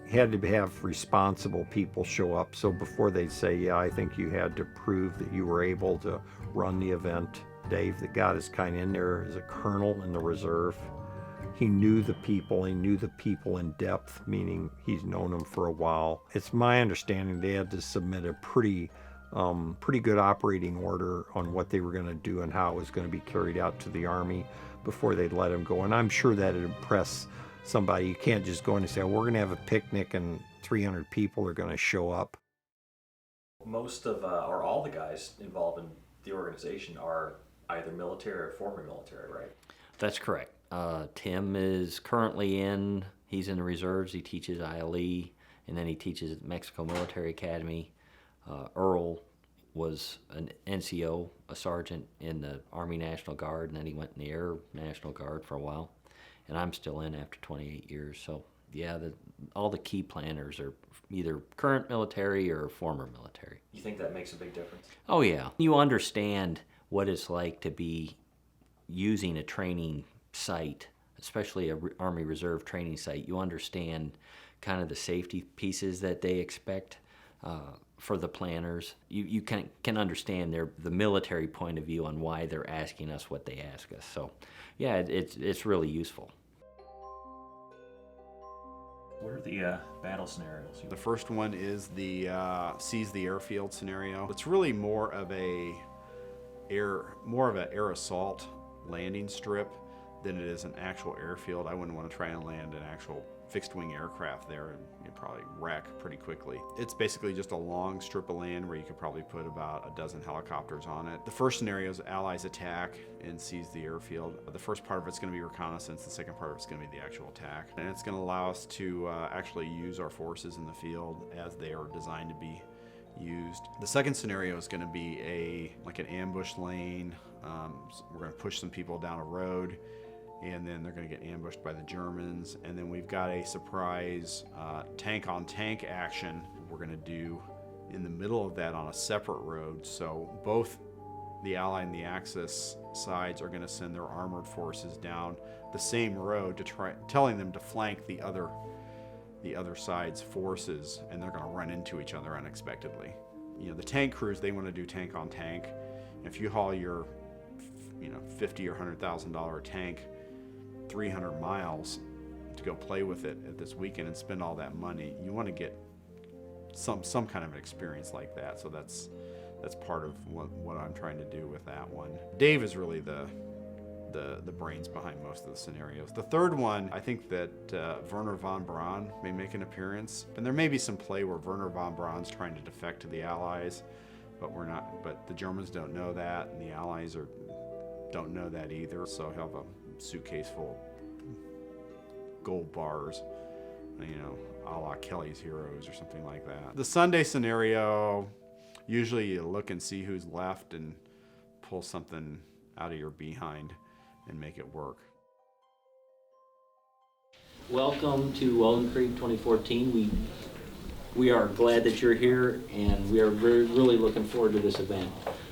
had to have responsible people show up, so before they'd say, yeah, I think you had to prove that you were able to run the event. Dave that got us kind of in there as a colonel in the reserve. He knew the people in depth, meaning he's known them for a while. It's my understanding they had to submit a pretty good operating order on what they were going to do and how it was going to be carried out to the Army before they'd let him go. And I'm sure that'd impress somebody. You can't just go in and say, we're going to have a picnic and 300 people are going to show up. Most of, or all the guys involved in the organization are either military or former military, right? That's correct. Tim is currently he's in the reserves. He teaches ILE, and then he teaches at Mexico Military Academy. Earl was an NCO, a sergeant in the Army National Guard, and then he went in the Air National Guard for a while. And I'm still in after 28 years. So, yeah, all the key planners are either current military or former military. You think that makes a big difference? Oh, yeah. You understand what it's like to be using a training site, especially a Army Reserve training site. You understand kind of the safety pieces that they expect for the planners. You can understand the military point of view on why they're asking us what they ask us. So, yeah, it's really useful. What are the battle scenarios? The first one is the seize the airfield scenario. It's really more of an air assault landing strip than it is an actual airfield. I wouldn't want to try and land an actual fixed wing aircraft there, and you'd probably wreck pretty quickly. It's basically just a long strip of land where you could probably put about a dozen helicopters on it. The first scenario is Allies attack and seize the airfield. The first part of it's going to be reconnaissance. The second part of it's going to be the actual attack. And it's going to allow us to actually use our forces in the field as they are designed to be used. The second scenario is going to be like an ambush lane. So we're going to push some people down a road, and then they're going to get ambushed by the Germans. And then we've got a surprise tank-on-tank action we're going to do in the middle of that on a separate road. So both the Allied and the Axis sides are going to send their armored forces down the same road to telling them to flank the other side's forces, and they're going to run into each other unexpectedly. You know, the tank crews, they want to do tank-on-tank. If you haul your $50,000 or $100,000 tank 300 miles to go play with it at this weekend and spend all that money, you want to get some kind of an experience like that. So that's part of what I'm trying to do with that one. Dave is really the brains behind most of the scenarios. The third one, I think that Werner von Braun may make an appearance, and there may be some play where Werner von Braun's trying to defect to the Allies, but the Germans don't know that, and the Allies don't know that either. So he'll have a suitcase full of gold bars, a la Kelly's Heroes or something like that. The Sunday scenario, usually you look and see who's left and pull something out of your behind and make it work. Welcome to Weldonkrieg 2014. We are glad that you're here, and we are really looking forward to this event.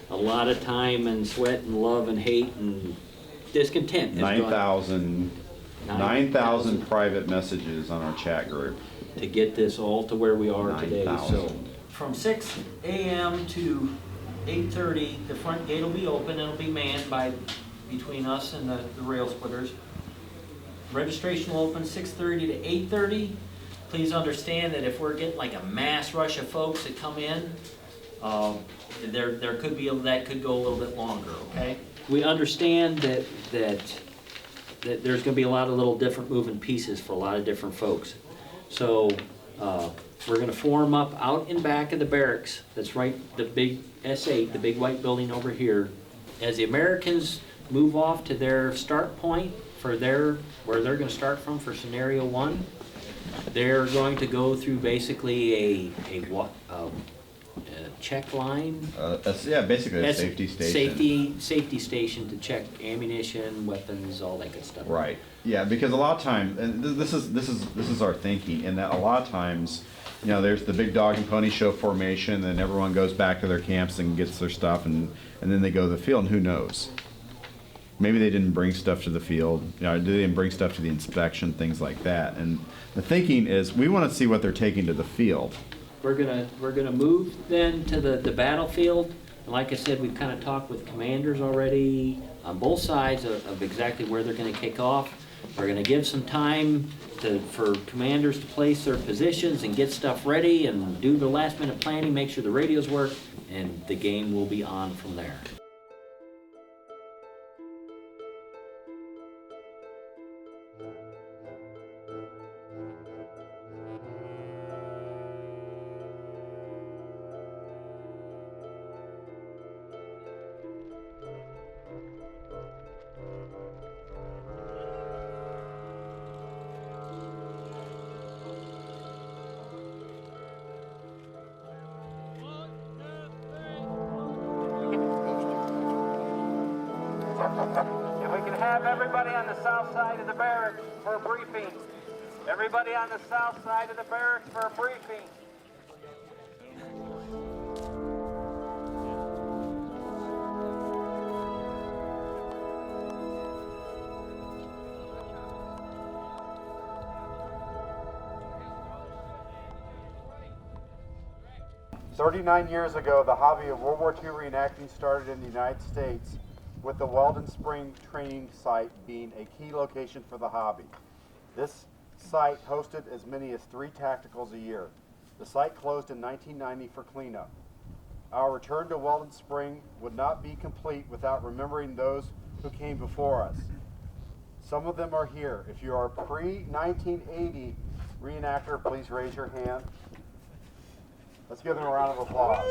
A lot of time and sweat and love and hate and discontent. 9,000 private messages on our chat group to get this all to where we are today. So from 6 a.m. to 8:30, the front gate will be open. It'll be manned by between us and the rail splitters. Registration will open 6:30 to 8:30. Please understand that if we're getting like a mass rush of folks that come in, there could be that could go a little bit longer. Okay. We understand that there's going to be a lot of little different moving pieces for a lot of different folks. So we're going to form up out in back of the barracks. That's right, the big S8, the big white building over here. As the Americans move off to their start point for where they're going to start from for scenario 1, they're going to go through basically a check line. Basically a safety station. Safety station to check ammunition, weapons, all that good stuff. Right. Yeah, because a lot of times, and this is our thinking, in that a lot of times, there's the big dog and pony show formation, and everyone goes back to their camps and gets their stuff, and then they go to the field, and who knows? Maybe they didn't bring stuff to the field. They didn't bring stuff to the inspection, things like that. And the thinking is, we want to see what they're taking to the field. We're gonna move then to the battlefield. And like I said, we've kind of talked with commanders already on both sides of exactly where they're going to kick off. We're going to give some time for commanders to place their positions and get stuff ready and do the last minute planning, make sure the radios work, and the game will be on from there. If we can have everybody on the south side of the barracks for a briefing. Everybody on the south side of the barracks for a briefing. "39 years ago, the hobby of World War II reenacting started in the United States, with the Weldon Spring training site being a key location for the hobby. This site hosted as many as 3 tacticals a year. The site closed in 1990 for cleanup. Our return to Weldon Spring would not be complete without remembering those who came before us. Some of them are here. If you are a pre-1980 reenactor, please raise your hand. Let's give them a round of applause.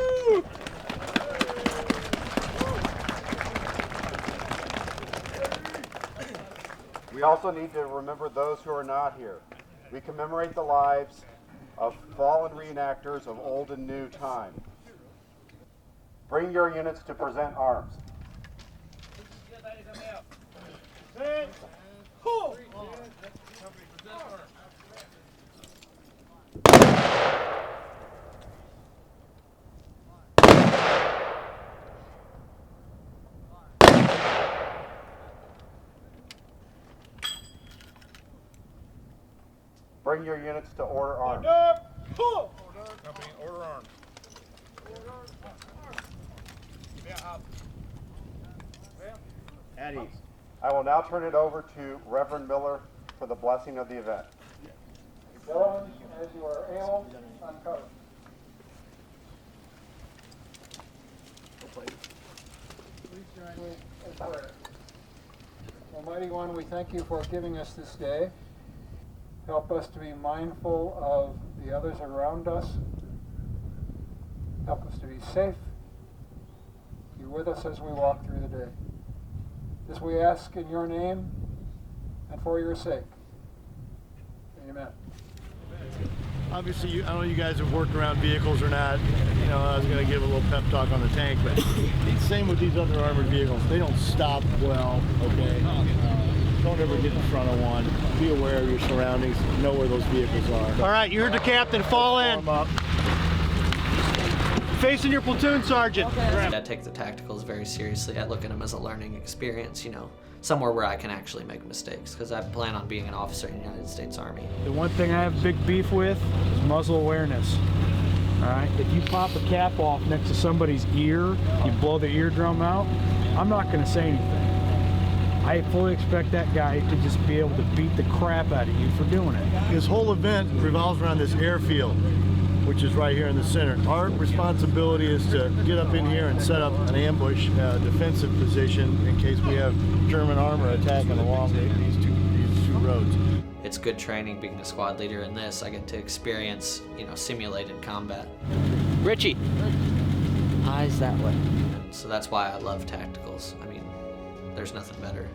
We also need to remember those who are not here. We commemorate the lives of fallen reenactors of old and new time. Bring your units to present arms. Bring your units to order arms. Company, order arms. At ease. I will now turn it over to Reverend Miller for the blessing of the event. Gentlemen, as you are able, uncover. Please join me in prayer. Almighty One, we thank you for giving us this day. Help us to be mindful of the others around us. Help us to be safe. Be with us as we walk through the day. This we ask in your name and for your sake. Amen. Obviously, I don't know you guys have worked around vehicles or not. You know, I was going to give a little pep talk on the tank, but same with these other armored vehicles. They don't stop well, okay? Don't ever get in front of one. Be aware of your surroundings. Know where those vehicles are. All right, you heard the captain. Fall in. Facing your platoon sergeant. I take the tacticals very seriously. I look at them as a learning experience, you know, somewhere where I can actually make mistakes, because I plan on being an officer in the United States Army. The one thing I have big beef with is muzzle awareness. All right, if you pop a cap off next to somebody's ear, you blow the eardrum out, I'm not going to say anything. I fully expect that guy to just be able to beat the crap out of you for doing it. This whole event revolves around this airfield, which is right here in the center. Our responsibility is to get up in here and set up an ambush defensive position in case we have German armor attacking along these two roads. It's good training being a squad leader in this. I get to experience, you know, simulated combat. Richie, eyes that way. And so that's why I love tacticals. I mean, there's nothing better.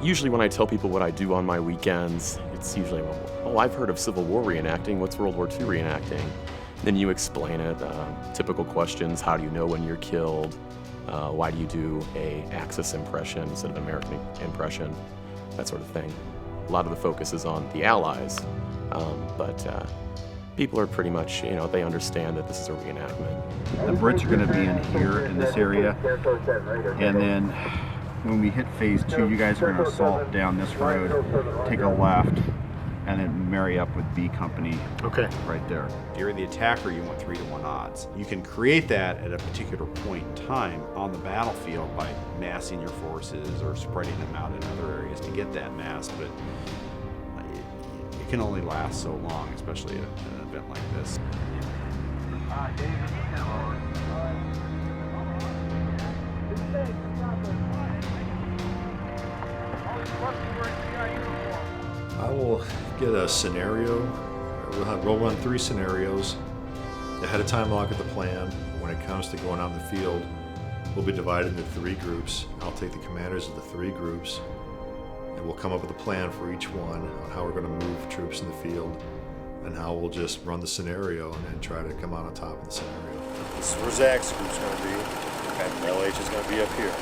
Usually when I tell people what I do on my weekends, it's usually, oh, I've heard of Civil War reenacting, what's World War II reenacting? Then you explain it, typical questions, how do you know when you're killed? Why do you do a Axis impression instead of American impression? That sort of thing. A lot of the focus is on the Allies, but people are pretty much, they understand that this is a reenactment. The Brits are going to be in here in this area, and then when we hit phase 2, you guys are going to assault down this road, take a left, and then marry up with B Company right there. If you're the attacker, you want 3-to-1 odds. You can create that at a particular point in time on the battlefield by massing your forces or spreading them out in other areas to get that mass, but it can only last so long, especially at an event like this. I will get a scenario. We'll run 3 scenarios. Ahead of time, I'll look at the plan. When it comes to going out in the field, we'll be divided into 3 groups. I'll take the commanders of the 3 groups, and we'll come up with a plan for each one on how we're going to move troops in the field and how we'll just run the scenario and then try to come out on top of the scenario. This is where Zach's group's going to be, and LH is going to be up here.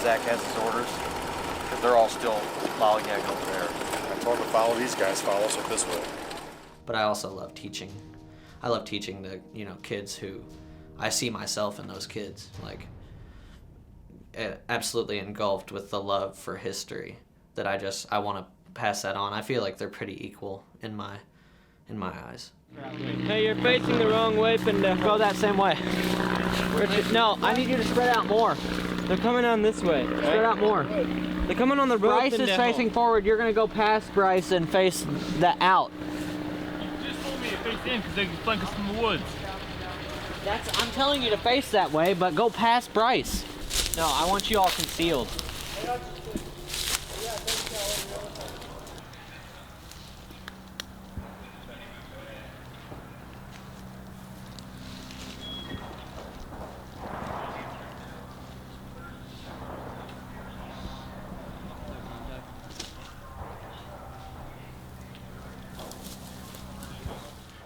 Zach has his orders, because they're all still lollygagging over there. I told him to follow these guys, follow us up this way. But I also love teaching. I love teaching the kids who I see myself in those kids, like absolutely engulfed with the love for history that I want to pass that on. I feel like they're pretty equal in my eyes. Hey, you're facing the wrong way, Pinda. Go that same way. No, I need you to spread out more. They're coming on this way. Spread out more. They're coming on the road. Bryce is facing forward. You're gonna go past Bryce and face the out. Just told me to face in because they can flank us from the woods. I'm telling you to face that way, but go past Bryce. No, I want you all concealed.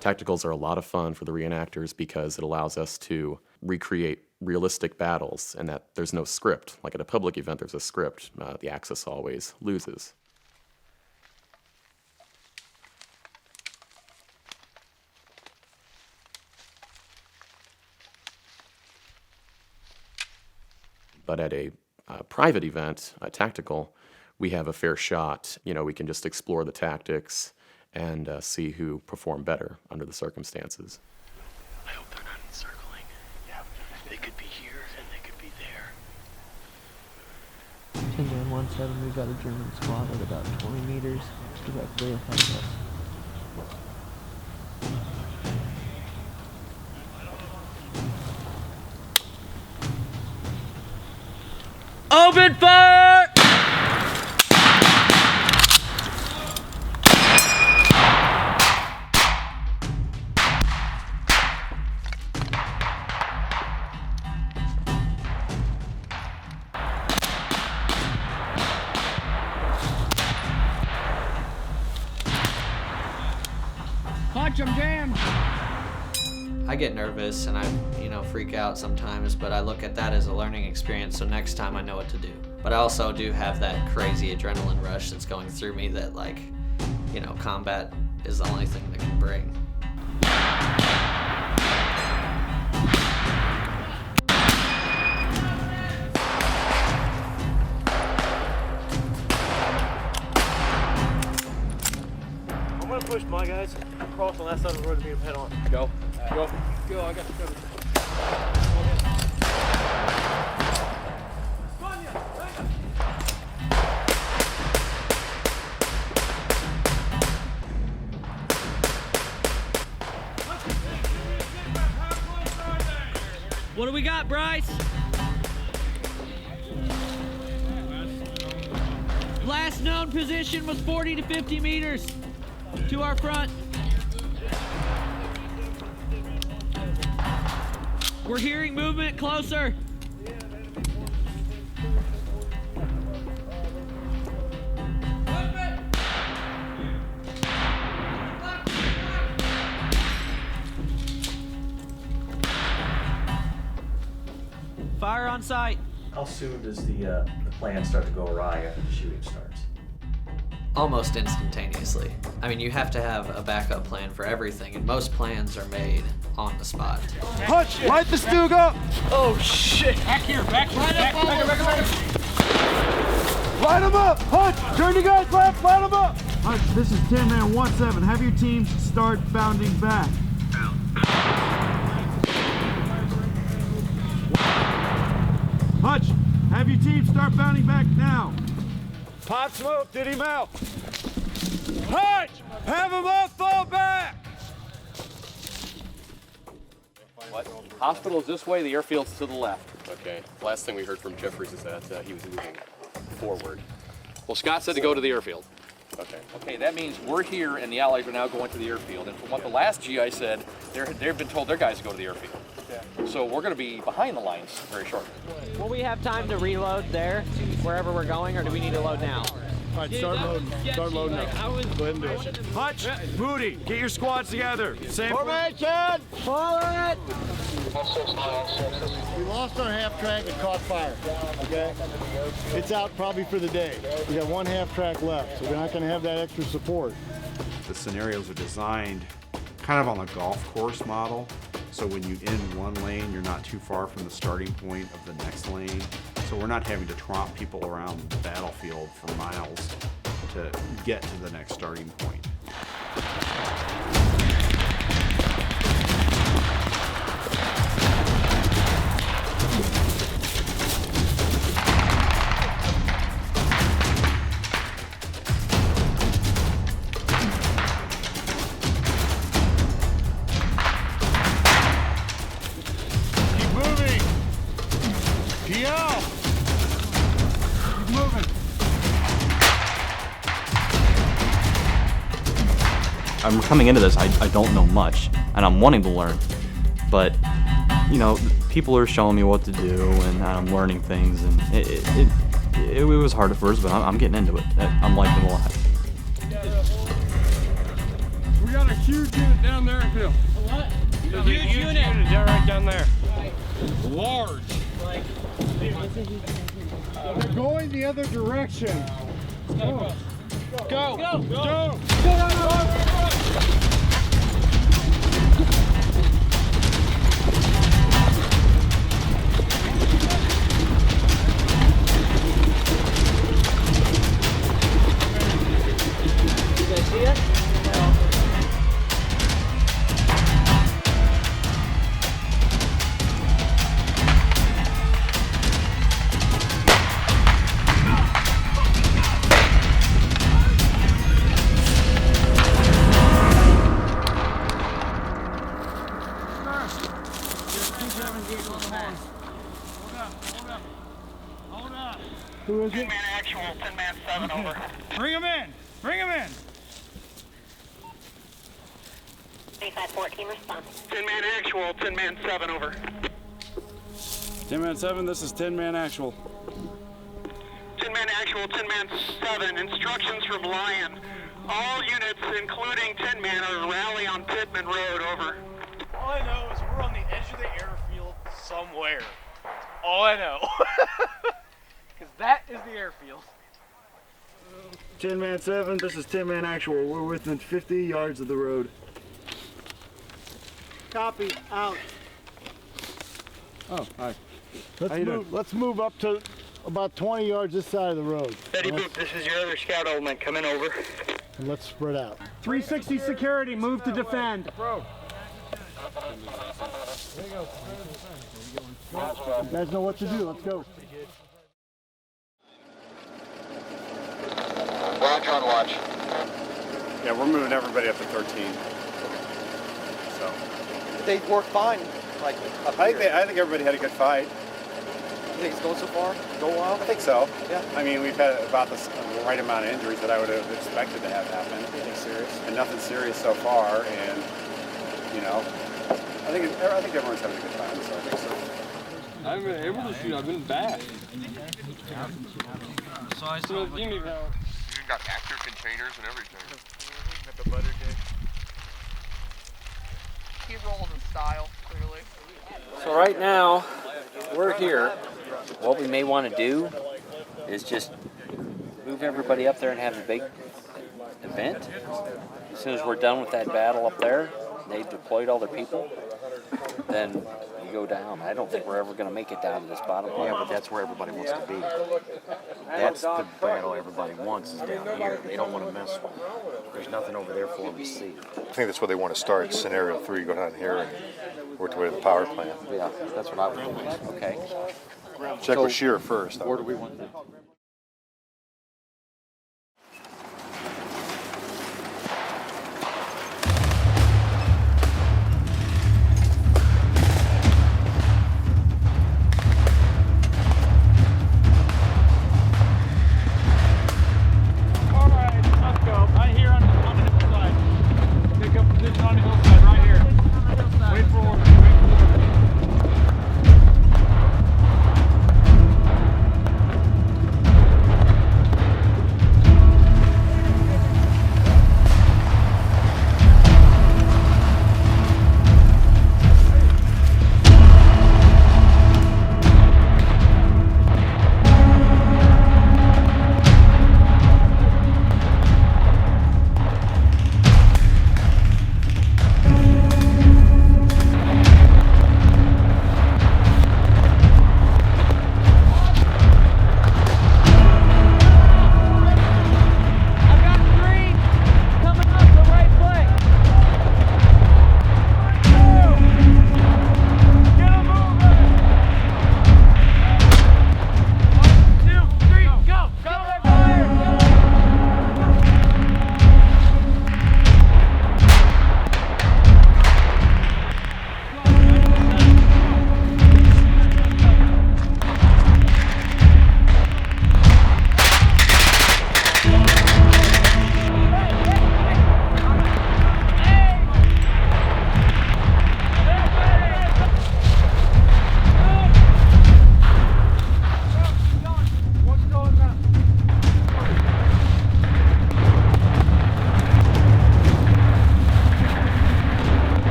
Tacticals are a lot of fun for the reenactors because it allows us to recreate realistic battles and that there's no script. Like at a public event, there's a script. The Axis always loses. But at a private event, a tactical, we have a fair shot. We can just explore the tactics and see who performed better under the circumstances. I hope they're not encircling. Yeah, they could be here and they could be there. Tinder on 17, we've got a German squad at about 20 meters directly ahead of us. Open fire! Punch 'em, jam! I get nervous and I, freak out sometimes, but I look at that as a learning experience, so next time I know what to do. But I also do have that crazy adrenaline rush that's going through me that, combat is the only thing that can bring. I'm gonna push my guys across on that side of the road to meet them head on. Go. Go. Go, I got the cover. What do we got, Bryce? Last known position was 40 to 50 meters to our front. We're hearing movement closer. Fire on sight. How soon does the plan start to go awry after the shooting starts? Almost instantaneously. I mean, you have to have a backup plan for everything, and most plans are made on the spot. Hutch, light the Stug up! Oh shit! Back here, back here, back here. Light him up! Hutch, turn your guys left, light him up! Hutch, this is 10-man 1-7. Have your teams start bounding back. Hutch, have your team start bounding back now. Pot smoke, did him out. Hutch, have them all fall back. What? Hospital is this way, the airfield's to the left. Okay. Last thing we heard from Jeffries is that he was moving forward. Well, Scott said to go to the airfield. Okay. Okay, that means we're here and the Allies are now going to the airfield. And from what the last GI said, they've been told their guys to go to the airfield. So we're going to be behind the lines very shortly. Will we have time to reload there, wherever we're going, or do we need to load now? All right, start loading. Start loading now. Go ahead and do it. Hutch, Moody, get your squads together. Same formation. Follow it. We lost our half track and caught fire. Okay, it's out probably for the day. We got one half track left, so we're not going to have that extra support. The scenarios are designed kind of on a golf course model. So when you end one lane, you're not too far from the starting point of the next lane. So we're not having to tromp people around the battlefield for miles to get to the next starting point. I'm coming into this, I don't know much, and I'm wanting to learn, but, you know, people are showing me what to do, and I'm learning things, and it was hard at first, but I'm getting into it. I'm liking it a lot. We got a huge unit down there, Phil. What? There's a huge unit right down there. Large. They're going the other direction. Go. Go. Go. Go. Go. See it? Who is it? 10-man actual, 10-man 7 over. Bring him in! Bring him in! 3514 response. 10-man actual, 10-man 7 over. 10-man 7, this is 10-man actual. 10-man actual, 10-man 7. Instructions from Lion. All units, including 10-man, are to rally on Pittman Road, over. All I know is we're on the edge of the airfield somewhere. All I know. Because that is the airfield. 10-man 7, this is 10-man actual. We're within 50 yards of the road. Copy, out. Oh, hi. Let's move up to about 20 yards this side of the road. Betty Boop, this is your other scout element. Come in, over. And let's spread out. 360 security, move to defend. You guys know what to do, let's go. Roger on watch. Yeah, we're moving everybody up to 13. So They work fine. Like I think everybody had a good fight. You think it's going so far? Go well? I think so. Yeah. I mean, we've had about the right amount of injuries that I would have expected to have happen. Anything serious? And nothing serious so far. And you know, I think everyone's having a good time. So I think so. I've been able to shoot. I've been bad. So I saw. You got active containers and everything. At the butter dick. He's rolling in style, clearly. So right now, we're here, what we may want to do is just move everybody up there and have a big event. As soon as we're done with that battle up there, they've deployed all their people, then you go down. I don't think we're ever going to make it down to this bottom part. Yeah, but that's where everybody wants to be. That's the battle everybody wants is down here. They don't want to mess with it. There's nothing over there for them to see. I think that's where they want to start. Scenario 3, go down here and work the way to the power plant. Yeah, that's what I would do. Okay. Check with Shearer first. Where do we want to?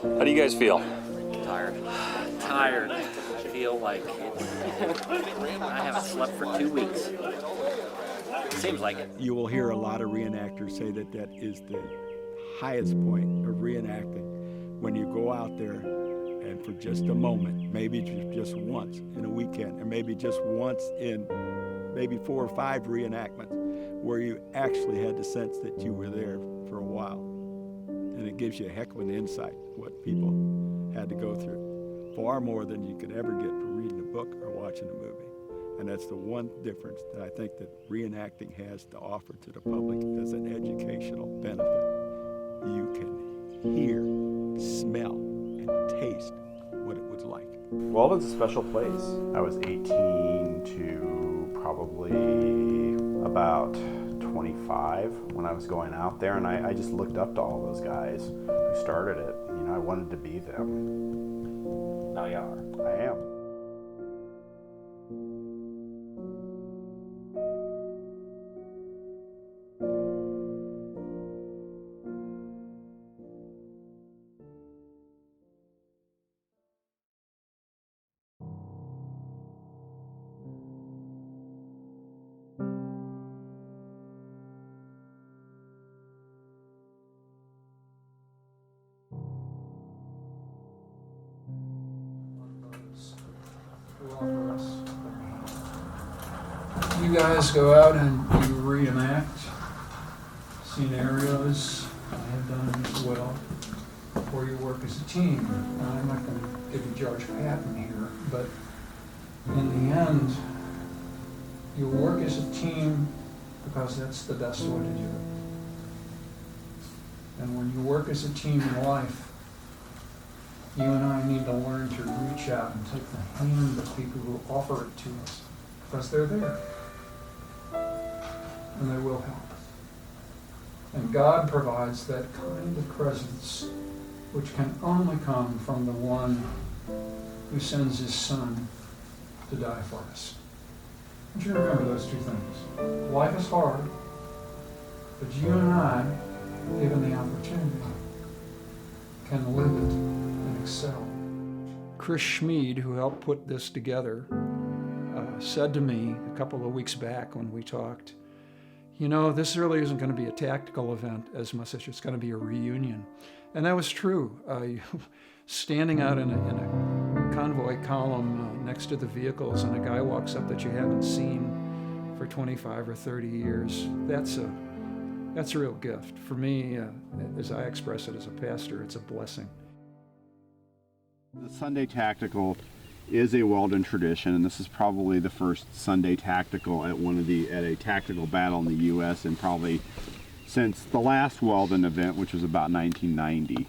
How do you guys feel? Tired. Tired. I feel like I haven't slept for 2 weeks. Seems like it. You will hear a lot of reenactors say that that is the highest point of reenacting, when you go out there and for just a moment, maybe just once in a weekend, or maybe just once in maybe 4 or 5 reenactments, where you actually had the sense that you were there for a while. And it gives you a heck of an insight what people had to go through, far more than you could ever get from reading a book or watching a movie. And that's the one difference that I think that reenacting has to offer to the public as an educational benefit. You can hear, smell, and taste what it was like. Weldon's a special place. I was 18 to probably about 20 25 when I was going out there, and I just looked up to all those guys who started it. You know, I wanted to be them. Now you are. I am. You guys go out and you reenact scenarios. I have done as well. Or you work as a team. Now, I'm not going to give you George Patton here, but in the end, you work as a team because that's the best way to do it. And when you work as a team in life, you and I need to learn to reach out and take the hand of people who offer it to us, because they're there. And they will help. And God provides that kind of presence which can only come from the one who sends his Son to die for us. I want you to remember those two things. Life is hard, but you and I, given the opportunity, can live it and excel. Chris Schmid, who helped put this together, said to me a couple of weeks back when we talked, you know, this really isn't going to be a tactical event as much as it's going to be a reunion. And that was true. Standing out in a convoy column next to the vehicles, and a guy walks up that you haven't seen for 25 or 30 years, that's a real gift. For me, as I express it as a pastor, it's a blessing. The Sunday Tactical is a Weldon tradition, and this is probably the first Sunday Tactical at a tactical battle in the U.S. and probably since the last Weldon event, which was about 1990.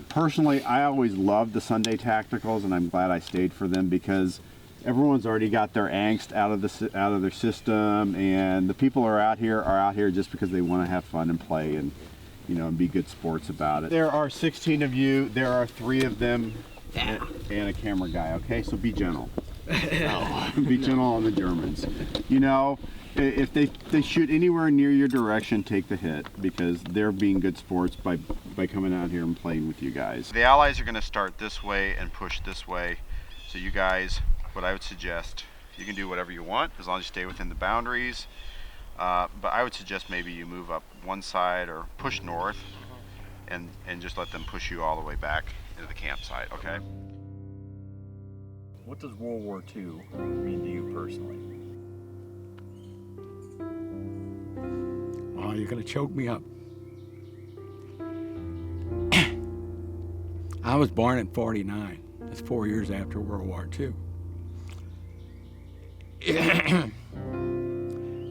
Personally, I always loved the Sunday Tacticals, and I'm glad I stayed for them because everyone's already got their angst out of their system, and the people who are out here just because they want to have fun and play and, you know, and be good sports about it. There are 16 of you. There are 3 of them. And a camera guy, okay? So be gentle. Be gentle on the Germans. You know, if they shoot anywhere near your direction, take the hit, because they're being good sports by coming out here and playing with you guys. The Allies are going to start this way and push this way. So you guys, what I would suggest, you can do whatever you want as long as you stay within the boundaries. But I would suggest maybe you move up one side or push north and just let them push you all the way back to the campsite, okay? What does World War II mean to you personally? Oh, you're going to choke me up. I was born in '49. That's 4 years after World War II.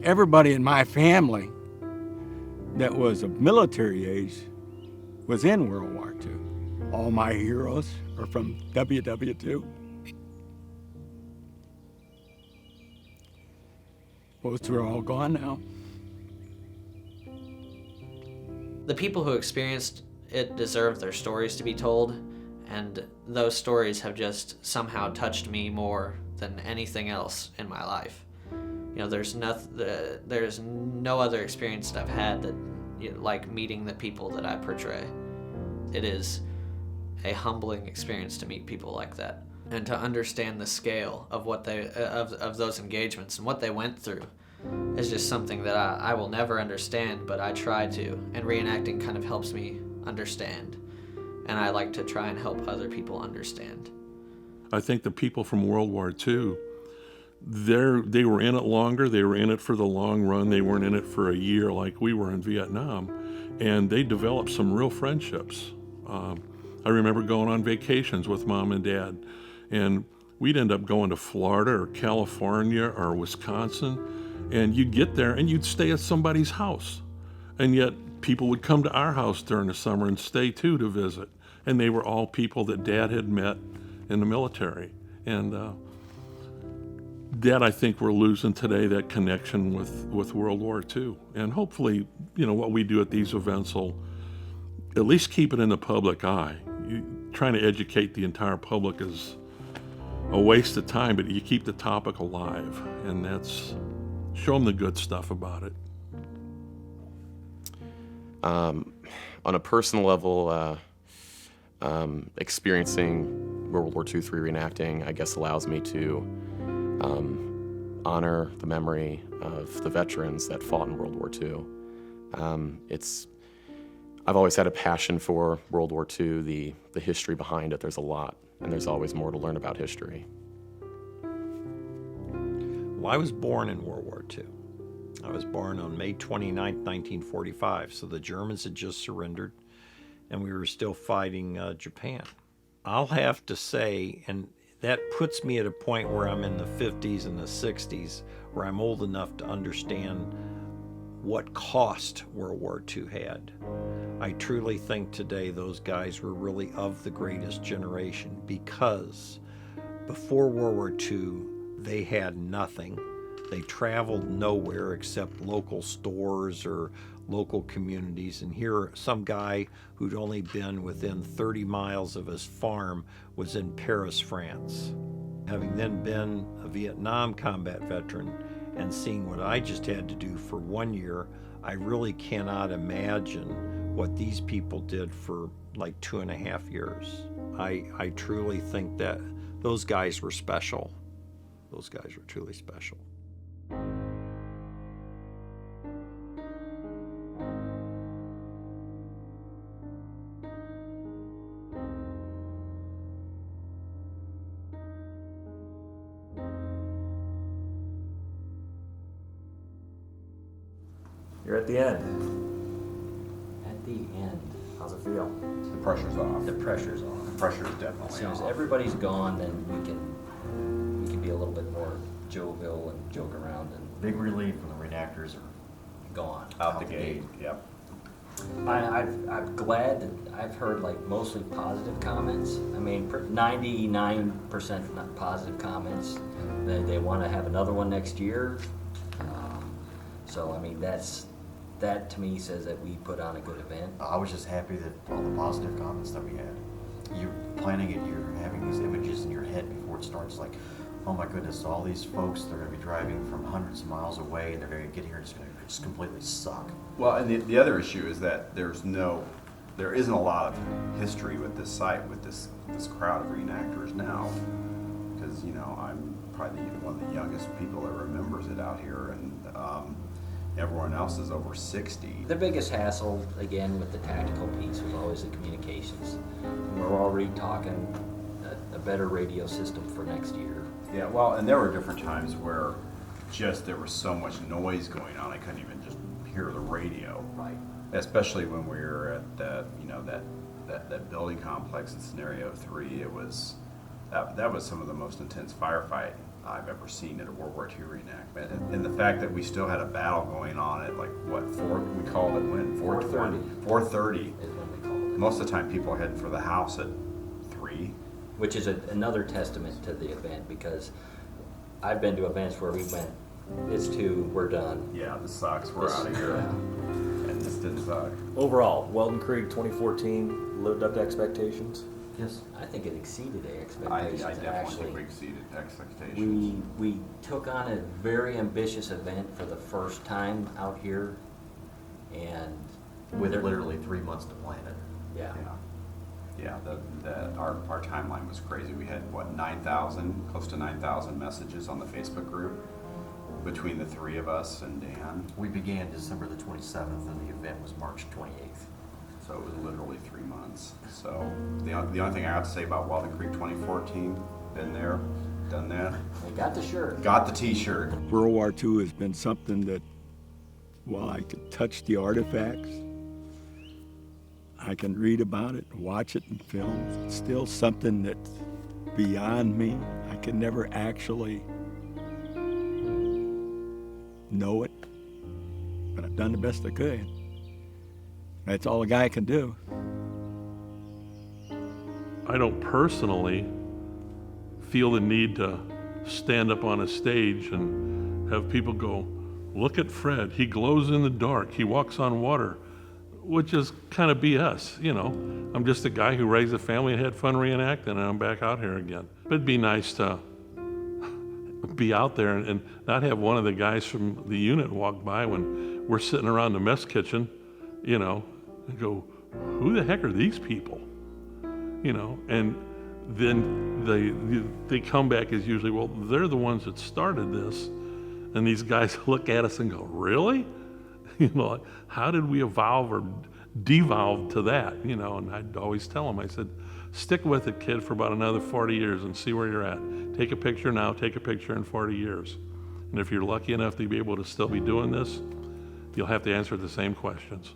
Everybody in my family that was of military age was in World War II. All my heroes are from WW2. Most are all gone now. The people who experienced it deserve their stories to be told, and those stories have just somehow touched me more than anything else in my life. You know, there's no other experience that I've had that, you know, like meeting the people that I portray. It is a humbling experience to meet people like that and to understand the scale of what of those engagements and what they went through is just something that I will never understand, but I try to, and reenacting kind of helps me understand, and I like to try and help other people understand. I think the people from World War II, they were in it longer, they were in it for the long run, they weren't in it for a year like we were in Vietnam, and they developed some real friendships. I remember going on vacations with Mom and Dad, and we'd end up going to Florida or California or Wisconsin, and you'd get there and you'd stay at somebody's house. And yet people would come to our house during the summer and stay too to visit. And they were all people that Dad had met in the military. And that I think we're losing today, that connection with World War II. And hopefully, what we do at these events will at least keep it in the public eye. Trying to educate the entire public is a waste of time, but you keep the topic alive, and that's show them the good stuff about it. On a personal level, experiencing World War II III reenacting, I guess, allows me to honor the memory of the veterans that fought in World War II. I've always had a passion for World War II, the history behind it. There's a lot, and there's always more to learn about history. Well, I was born in World War II. I was born on May 29, 1945, so the Germans had just surrendered, and we were still fighting Japan. I'll have to say, and that puts me at a point where I'm in the 50s and the 60s, where I'm old enough to understand what cost World War II had. I truly think today those guys were really of the greatest generation, because before World War II, they had nothing. They traveled nowhere except local stores or local communities. And here, some guy who'd only been within 30 miles of his farm was in Paris, France. Having then been a Vietnam combat veteran and seeing what I just had to do for 1 year, I really cannot imagine what these people did for like 2.5 years. I truly think that those guys were special. Those guys were truly special. You're at the end. At the end. How's it feel? The pressure's off. The pressure's off. The pressure is definitely As soon as off. everybody's gone, then we can be a little bit more jovial and joke around. And big relief when the reenactors are gone. Out the gate. Yep. I'm glad that I've heard like mostly positive comments. I mean, 99% not positive comments. They want to have another one next year. So I mean, that to me says that we put on a good event. I was just happy that all the positive comments that we had. You're planning it, you're having these images in your head before it starts, like, oh my goodness, all these folks, they're going to be driving from hundreds of miles away, and they're going to get here and it's going to just completely suck. Well, and the other issue is that there isn't a lot of history with this site, with this crowd of reenactors now, because I'm probably one of the youngest people that remembers it out here, and everyone else is over 60. The biggest hassle, again, with the tactical piece was always the communications. We're already talking a better radio system for next year. Yeah, well, and there were different times where there was so much noise going on, I couldn't even just hear the radio. Right. Especially when we were at that building complex in Scenario 3, that was some of the most intense firefight I've ever seen at a World War II reenactment. And the fact that we still had a battle going on at we called it when? 4:30. 4:30. Most of the time people are heading for the house at 3. Which is another testament to the event, because I've been to events where we went, it's 2, we're done. Yeah, this sucks, we're out of here. And this didn't suck. Overall, Weldonkrieg 2014 lived up to expectations? Yes. I think it exceeded expectations. I definitely think we exceeded expectations. We took on a very ambitious event for the first time out here, and with literally 3 months to plan it. Yeah. Yeah, our timeline was crazy. We had, close to 9,000 messages on the Facebook group between the 3 of us and Dan. We began December the 27th, and the event was March 28th. So it was literally 3 months. So the only thing I have to say about Weldonkrieg 2014, been there, done that. We got the shirt. Got the t-shirt. World War II has been something that, while I can touch the artifacts, I can read about it, watch it in films, it's still something that's beyond me. I can never actually know it, but I've done the best I could. That's all a guy can do. I don't personally feel the need to stand up on a stage and have people go, look at Fred, he glows in the dark, he walks on water, which is kind of BS, you know. I'm just a guy who raised a family and had fun reenacting, and I'm back out here again. But it'd be nice to be out there and not have one of the guys from the unit walk by when we're sitting around the mess kitchen, you know, and go, who the heck are these people? You know, and then they come back as usually, well, they're the ones that started this. And these guys look at us and go, really? You know, like, how did we evolve or devolve to that? You know, and I'd always tell them, I said, stick with it, kid, for about another 40 years and see where you're at. Take a picture now, take a picture in 40 years. And if you're lucky enough to be able to still be doing this, you'll have to answer the same questions.